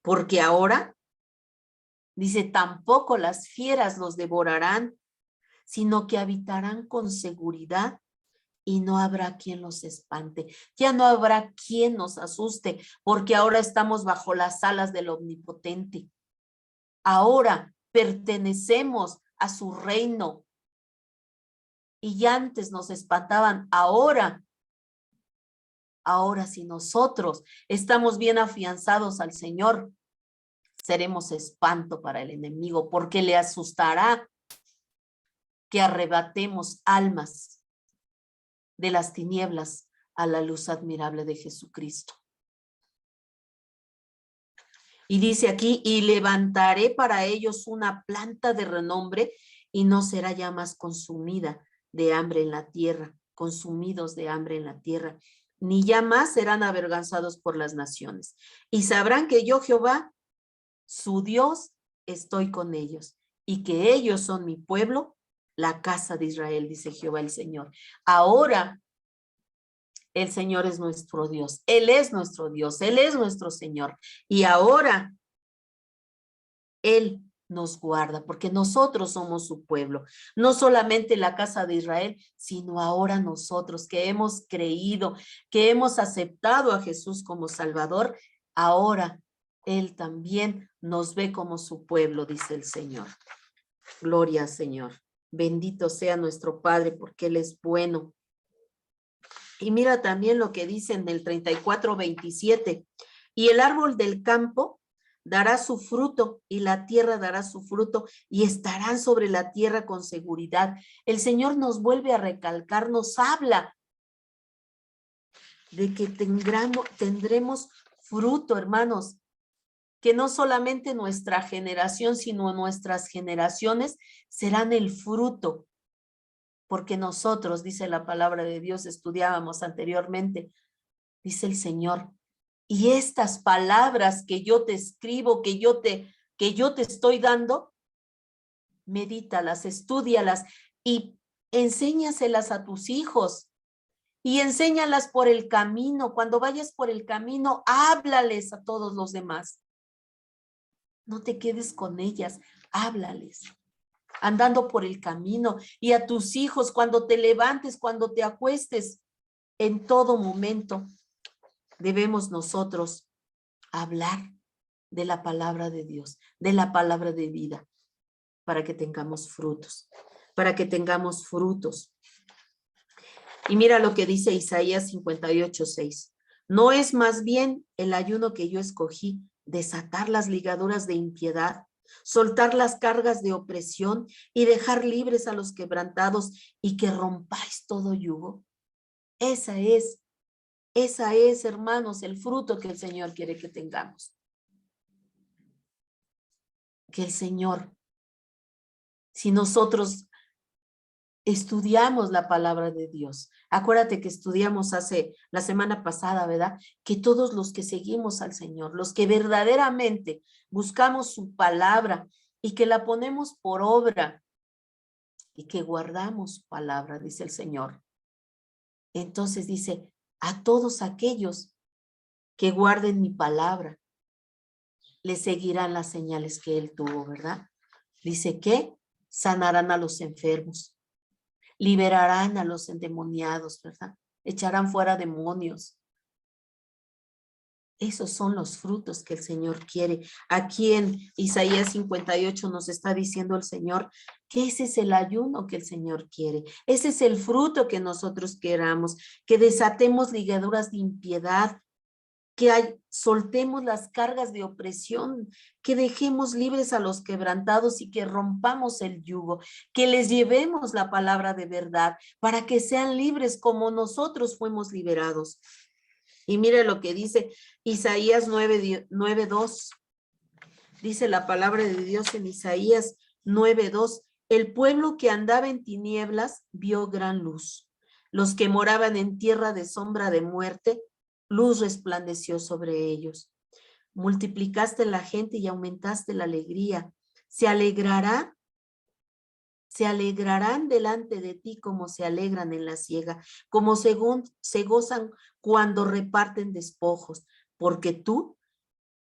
Porque ahora, dice, tampoco las fieras los devorarán, sino que habitarán con seguridad y no habrá quien los espante. Ya no habrá quien nos asuste, porque ahora estamos bajo las alas del Omnipotente. Ahora pertenecemos a su reino. Y ya antes nos espantaban, ahora si nosotros estamos bien afianzados al Señor, seremos espanto para el enemigo, porque le asustará que arrebatemos almas de las tinieblas a la luz admirable de Jesucristo. Y dice aquí, y levantaré para ellos una planta de renombre y no será ya más consumida de hambre en la tierra, consumidos de hambre en la tierra, ni ya más serán avergonzados por las naciones. Y sabrán que yo, Jehová, su Dios, estoy con ellos, y que ellos son mi pueblo, la casa de Israel, dice Jehová el Señor. Ahora el Señor es nuestro Dios, Él es nuestro Dios, Él es nuestro Señor. Y ahora Él nos guarda, porque nosotros somos su pueblo, no solamente la casa de Israel, sino ahora nosotros que hemos creído, que hemos aceptado a Jesús como Salvador, ahora Él también nos ve como su pueblo, dice el Señor. Gloria al Señor. Bendito sea nuestro Padre, porque Él es bueno. Y mira también lo que dice en el 34:27. Y el árbol del campo dará su fruto y la tierra dará su fruto y estarán sobre la tierra con seguridad. El Señor nos vuelve a recalcar, nos habla de que tendremos fruto, hermanos, que no solamente nuestra generación, sino nuestras generaciones serán el fruto, porque nosotros, dice la palabra de Dios, estudiábamos anteriormente, dice el Señor, y estas palabras que yo te escribo, que yo te estoy dando, medítalas, estúdialas y enséñaselas a tus hijos y enséñalas por el camino. Cuando vayas por el camino, háblales a todos los demás. No te quedes con ellas, háblales. Andando por el camino y a tus hijos cuando te levantes, cuando te acuestes, en todo momento debemos nosotros hablar de la palabra de Dios, de la palabra de vida, para que tengamos frutos, para que tengamos frutos. Y mira lo que dice Isaías 58:6. ¿No es más bien el ayuno que yo escogí, desatar las ligaduras de impiedad, soltar las cargas de opresión y dejar libres a los quebrantados y que rompáis todo yugo? Esa es, hermanos, el fruto que el Señor quiere que tengamos. Que el Señor, si nosotros estudiamos la palabra de Dios, acuérdate que estudiamos la semana pasada, ¿verdad? Que todos los que seguimos al Señor, los que verdaderamente buscamos su palabra y que la ponemos por obra y que guardamos su palabra, dice el Señor. Entonces dice, a todos aquellos que guarden mi palabra, les seguirán las señales que Él tuvo, ¿verdad? Dice que sanarán a los enfermos, liberarán a los endemoniados, ¿verdad? Echarán fuera demonios. Esos son los frutos que el Señor quiere. Aquí en Isaías 58 nos está diciendo el Señor que ese es el ayuno que el Señor quiere. Ese es el fruto que nosotros queramos, que desatemos ligaduras de impiedad, que soltemos las cargas de opresión, que dejemos libres a los quebrantados y que rompamos el yugo, que les llevemos la palabra de verdad para que sean libres como nosotros fuimos liberados. Y mire lo que dice Isaías 9:2. Dice la palabra de Dios en Isaías 9:2. El pueblo que andaba en tinieblas vio gran luz. Los que moraban en tierra de sombra de muerte, luz resplandeció sobre ellos. Multiplicaste la gente y aumentaste la alegría. Se alegrarán delante de ti como se alegran en la siega, como se gozan cuando reparten despojos, porque tú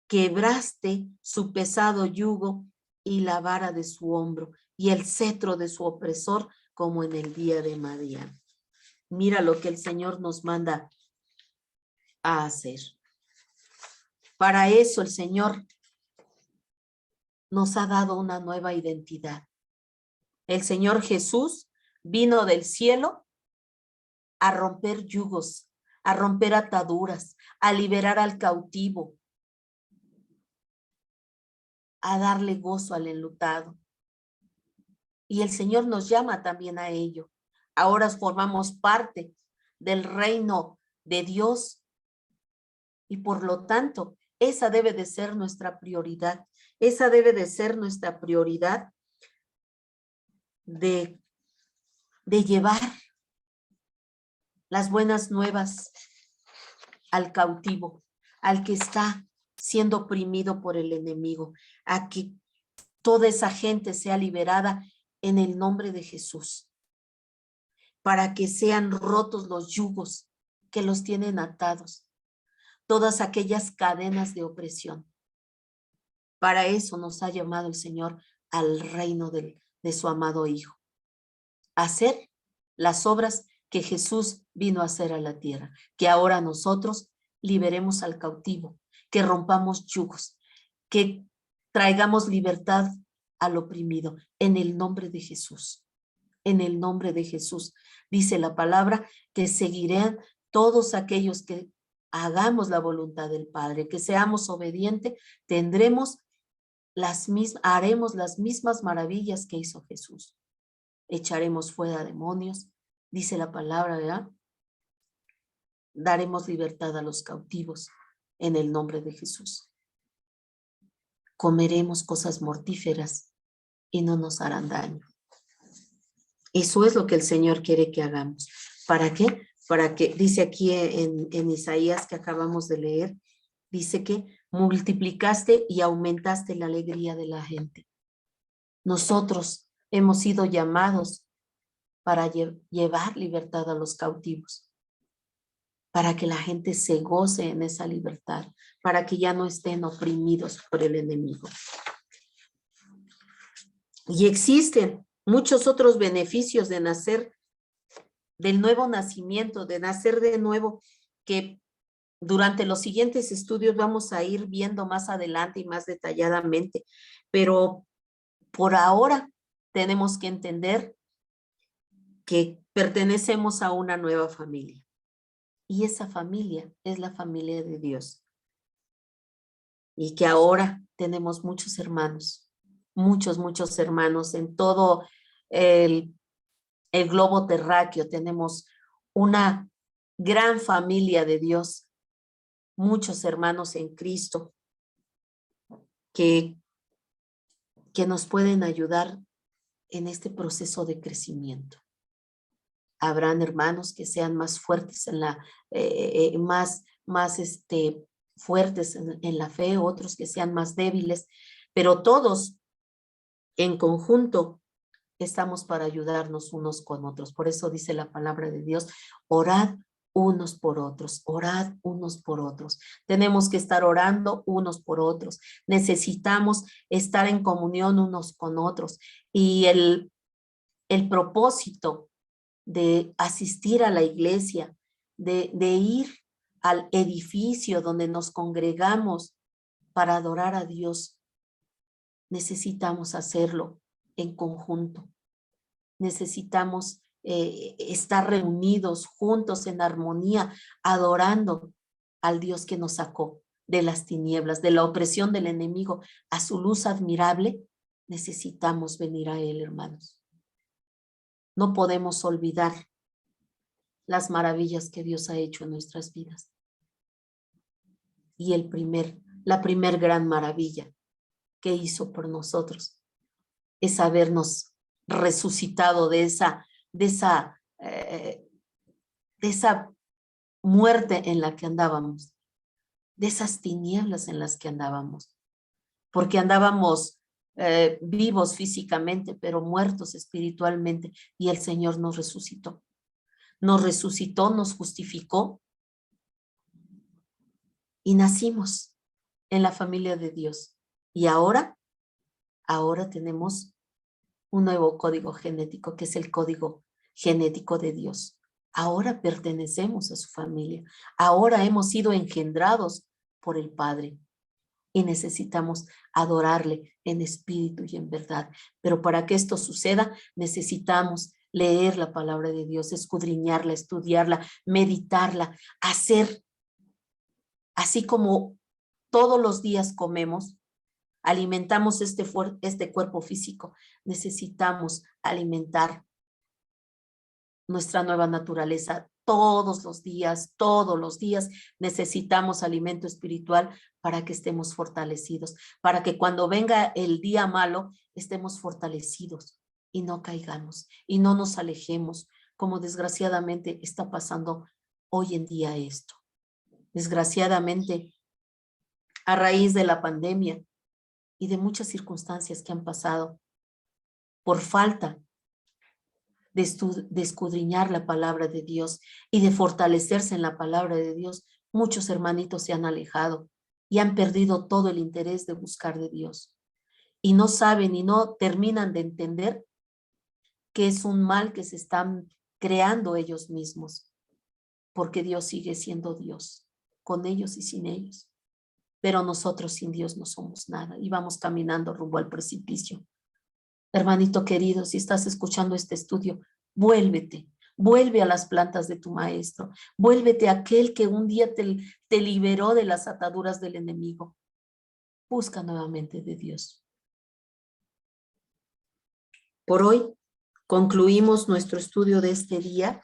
quebraste su pesado yugo y la vara de su hombro y el cetro de su opresor como en el día de Madián. Mira lo que el Señor nos manda a hacer. Para eso el Señor nos ha dado una nueva identidad. El Señor Jesús vino del cielo a romper yugos, a romper ataduras, a liberar al cautivo, a darle gozo al enlutado. Y el Señor nos llama también a ello. Ahora formamos parte del reino de Dios y por lo tanto, esa debe de ser nuestra prioridad. Esa debe de ser nuestra prioridad de llevar las buenas nuevas al cautivo, al que está siendo oprimido por el enemigo, a que toda esa gente sea liberada en el nombre de Jesús, para que sean rotos los yugos que los tienen atados, todas aquellas cadenas de opresión. Para eso nos ha llamado el Señor al reino de su amado Hijo. Hacer las obras que Jesús vino a hacer a la tierra. Que ahora nosotros liberemos al cautivo, que rompamos yugos, que traigamos libertad al oprimido en el nombre de Jesús. En el nombre de Jesús. Dice la palabra que seguirán todos aquellos que hagamos la voluntad del Padre, que seamos obedientes, haremos las mismas maravillas que hizo Jesús. Echaremos fuera demonios, dice la palabra, ¿verdad? Daremos libertad a los cautivos en el nombre de Jesús. Comeremos cosas mortíferas y no nos harán daño. Eso es lo que el Señor quiere que hagamos. ¿Para qué? Para que, dice aquí en Isaías que acabamos de leer, dice que multiplicaste y aumentaste la alegría de la gente. Nosotros hemos sido llamados para llevar libertad a los cautivos, para que la gente se goce en esa libertad, para que ya no estén oprimidos por el enemigo. Y existen muchos otros beneficios de nacer, del nuevo nacimiento, de nacer de nuevo, que durante los siguientes estudios vamos a ir viendo más adelante y más detalladamente. Pero por ahora tenemos que entender que pertenecemos a una nueva familia. Y esa familia es la familia de Dios. Y que ahora tenemos muchos hermanos en todo el globo terráqueo. Tenemos una gran familia de Dios, muchos hermanos en Cristo que nos pueden ayudar en este proceso de crecimiento. Habrán hermanos que sean más fuertes fuertes en la fe, otros que sean más débiles, pero todos en conjunto estamos para ayudarnos unos con otros. Por eso dice la palabra de Dios, orad unos por otros, orad unos por otros. Tenemos que estar orando unos por otros. Necesitamos estar en comunión unos con otros. Y el propósito de asistir a la iglesia, de ir al edificio donde nos congregamos para adorar a Dios, necesitamos hacerlo en conjunto. Necesitamos estar reunidos juntos en armonía, adorando al Dios que nos sacó de las tinieblas, de la opresión del enemigo, a su luz admirable. Necesitamos venir a Él, hermanos. No podemos olvidar las maravillas que Dios ha hecho en nuestras vidas. Y la primer gran maravilla que hizo por nosotros es habernos resucitado de esa muerte en la que andábamos, de esas tinieblas en las que andábamos, porque andábamos vivos físicamente, pero muertos espiritualmente, y el Señor nos resucitó, nos justificó, y nacimos en la familia de Dios. Y ahora tenemos un nuevo código genético, que es el código genético de Dios. Ahora pertenecemos a su familia. Ahora hemos sido engendrados por el Padre y necesitamos adorarle en espíritu y en verdad. Pero para que esto suceda, necesitamos leer la palabra de Dios, escudriñarla, estudiarla, meditarla, hacer, así como todos los días comemos, alimentamos este cuerpo físico, necesitamos alimentar nuestra nueva naturaleza todos los días necesitamos alimento espiritual para que estemos fortalecidos, para que cuando venga el día malo estemos fortalecidos y no caigamos y no nos alejemos, como desgraciadamente está pasando hoy en día esto. Desgraciadamente, a raíz de la pandemia y de muchas circunstancias que han pasado, por falta de escudriñar la palabra de Dios y de fortalecerse en la palabra de Dios, muchos hermanitos se han alejado y han perdido todo el interés de buscar de Dios. Y no saben y no terminan de entender que es un mal que se están creando ellos mismos, porque Dios sigue siendo Dios, con ellos y sin ellos. Pero nosotros sin Dios no somos nada y vamos caminando rumbo al precipicio. Hermanito querido, si estás escuchando este estudio, vuélvete, vuelve a las plantas de tu maestro, vuélvete a aquel que un día te liberó de las ataduras del enemigo. Busca nuevamente de Dios. Por hoy concluimos nuestro estudio de este día.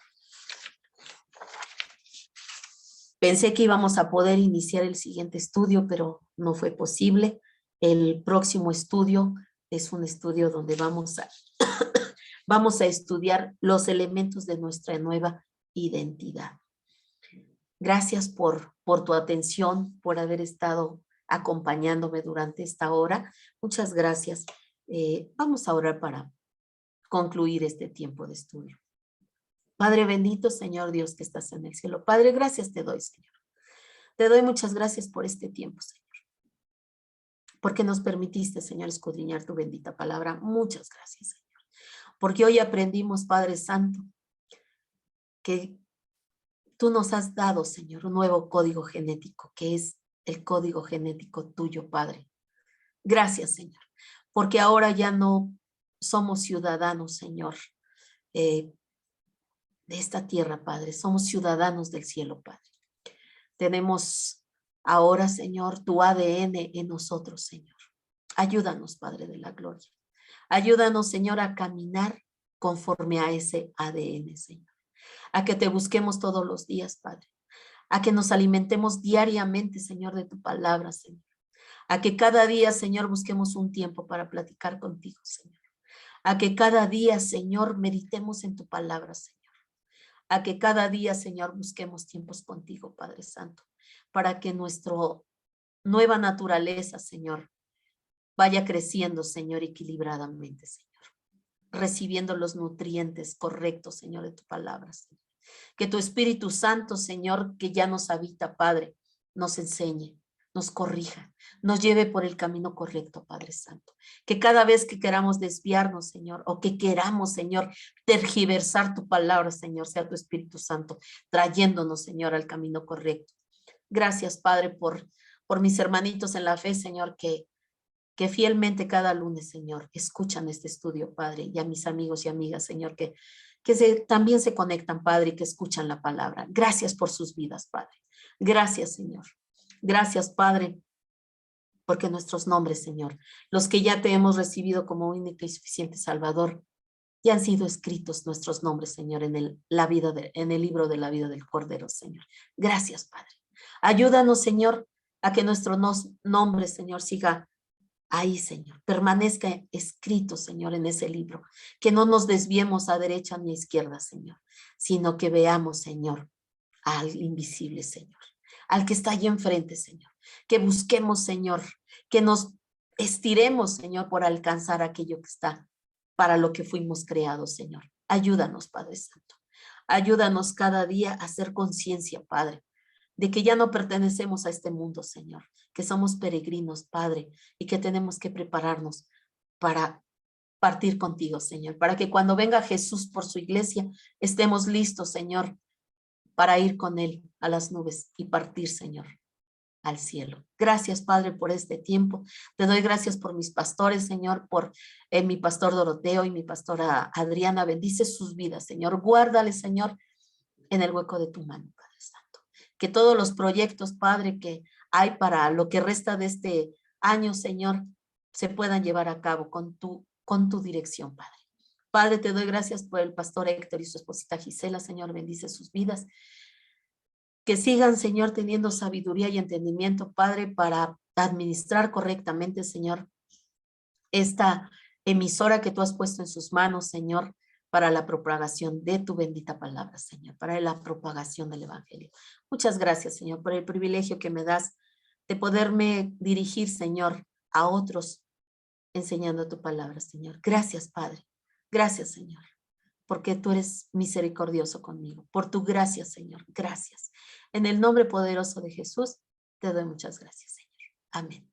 Pensé que íbamos a poder iniciar el siguiente estudio, pero no fue posible. El próximo estudio es un estudio donde vamos a estudiar los elementos de nuestra nueva identidad. Gracias por tu atención, por haber estado acompañándome durante esta hora. Muchas gracias. Vamos a orar para concluir este tiempo de estudio. Padre bendito, Señor Dios que estás en el cielo. Padre, gracias te doy, Señor. Te doy muchas gracias por este tiempo, Señor. Porque nos permitiste, Señor, escudriñar tu bendita palabra. Muchas gracias, Señor. Porque hoy aprendimos, Padre Santo, que tú nos has dado, Señor, un nuevo código genético, que es el código genético tuyo, Padre. Gracias, Señor, porque ahora ya no somos ciudadanos, Señor, de esta tierra, Padre. Somos ciudadanos del cielo, Padre. Tenemos ahora, Señor, tu ADN en nosotros, Señor. Ayúdanos, Padre de la gloria. Ayúdanos, Señor, a caminar conforme a ese ADN, Señor. A que te busquemos todos los días, Padre. A que nos alimentemos diariamente, Señor, de tu palabra, Señor. A que cada día, Señor, busquemos un tiempo para platicar contigo, Señor. A que cada día, Señor, meditemos en tu palabra, Señor. A que cada día, Señor, busquemos tiempos contigo, Padre Santo, para que nuestra nueva naturaleza, Señor, vaya creciendo, Señor, equilibradamente, Señor. Recibiendo los nutrientes correctos, Señor, de tu palabra, Señor. Que tu Espíritu Santo, Señor, que ya nos habita, Padre, nos enseñe, nos corrija, nos lleve por el camino correcto, Padre Santo. Que cada vez que queramos desviarnos, Señor, o que queramos, Señor, tergiversar tu palabra, Señor, sea tu Espíritu Santo, trayéndonos, Señor, al camino correcto. Gracias, Padre, por mis hermanitos en la fe, Señor, que fielmente cada lunes, Señor, escuchan este estudio, Padre, y a mis amigos y amigas, Señor, que también se conectan, Padre, y que escuchan la palabra. Gracias por sus vidas, Padre. Gracias, Señor. Gracias, Padre, porque nuestros nombres, Señor, los que ya te hemos recibido como único y suficiente Salvador, ya han sido escritos nuestros nombres, Señor, en el libro de la vida del Cordero, Señor. Gracias, Padre. Ayúdanos, Señor, a que nuestro nombre, Señor, siga ahí, Señor, permanezca escrito, Señor, en ese libro, que no nos desviemos a derecha ni a izquierda, Señor, sino que veamos, Señor, al invisible, Señor, al que está allí enfrente, Señor, que busquemos, Señor, que nos estiremos, Señor, por alcanzar aquello que está para lo que fuimos creados, Señor. Ayúdanos, Padre Santo. Ayúdanos cada día a hacer conciencia, Padre, de que ya no pertenecemos a este mundo, Señor, que somos peregrinos, Padre, y que tenemos que prepararnos para partir contigo, Señor, para que cuando venga Jesús por su iglesia, estemos listos, Señor, para ir con Él a las nubes y partir, Señor, al cielo. Gracias, Padre, por este tiempo. Te doy gracias por mis pastores, Señor, por mi pastor Doroteo y mi pastora Adriana. Bendice sus vidas, Señor. Guárdales, Señor, en el hueco de tu mano, Padre Santo. Que todos los proyectos, Padre, que hay para lo que resta de este año, Señor, se puedan llevar a cabo con tu dirección, Padre. Padre, te doy gracias por el pastor Héctor y su esposita Gisela, Señor, bendice sus vidas. Que sigan, Señor, teniendo sabiduría y entendimiento, Padre, para administrar correctamente, Señor, esta emisora que tú has puesto en sus manos, Señor, para la propagación de tu bendita palabra, Señor, para la propagación del evangelio. Muchas gracias, Señor, por el privilegio que me das de poderme dirigir, Señor, a otros enseñando tu palabra, Señor. Gracias, Padre. Gracias, Señor, porque tú eres misericordioso conmigo. Por tu gracia, Señor. Gracias. En el nombre poderoso de Jesús, te doy muchas gracias, Señor. Amén.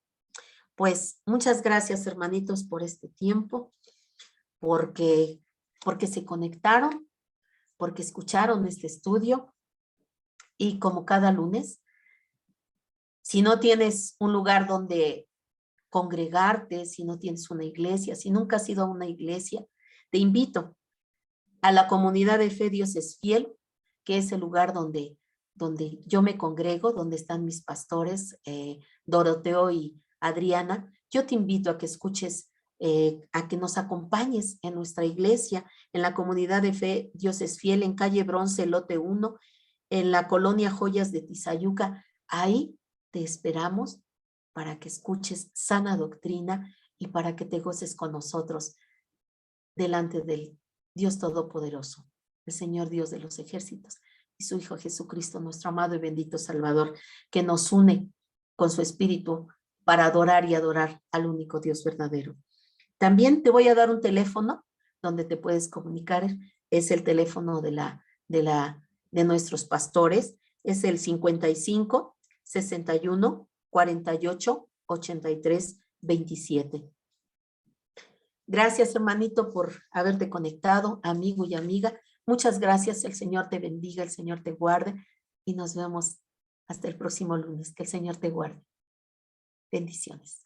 Pues muchas gracias, hermanitos, por este tiempo, porque se conectaron, porque escucharon este estudio. Y como cada lunes, si no tienes un lugar donde congregarte, si no tienes una iglesia, si nunca has ido a una iglesia, te invito a la comunidad de fe Dios es fiel, que es el lugar donde yo me congrego, donde están mis pastores, Doroteo y Adriana. Yo te invito a que escuches, a que nos acompañes en nuestra iglesia, en la comunidad de fe Dios es fiel, en calle Bronce, lote 1, en la colonia Joyas de Tizayuca. Ahí te esperamos para que escuches sana doctrina y para que te goces con nosotros delante del Dios Todopoderoso, el Señor Dios de los ejércitos y su Hijo Jesucristo, nuestro amado y bendito Salvador, que nos une con su Espíritu para adorar y adorar al único Dios verdadero. También te voy a dar un teléfono donde te puedes comunicar. Es el teléfono de nuestros pastores. Es el 55 61 48 83 27. Gracias, hermanito, por haberte conectado, amigo y amiga. Muchas gracias. El Señor te bendiga, el Señor te guarde y nos vemos hasta el próximo lunes. Que el Señor te guarde. Bendiciones.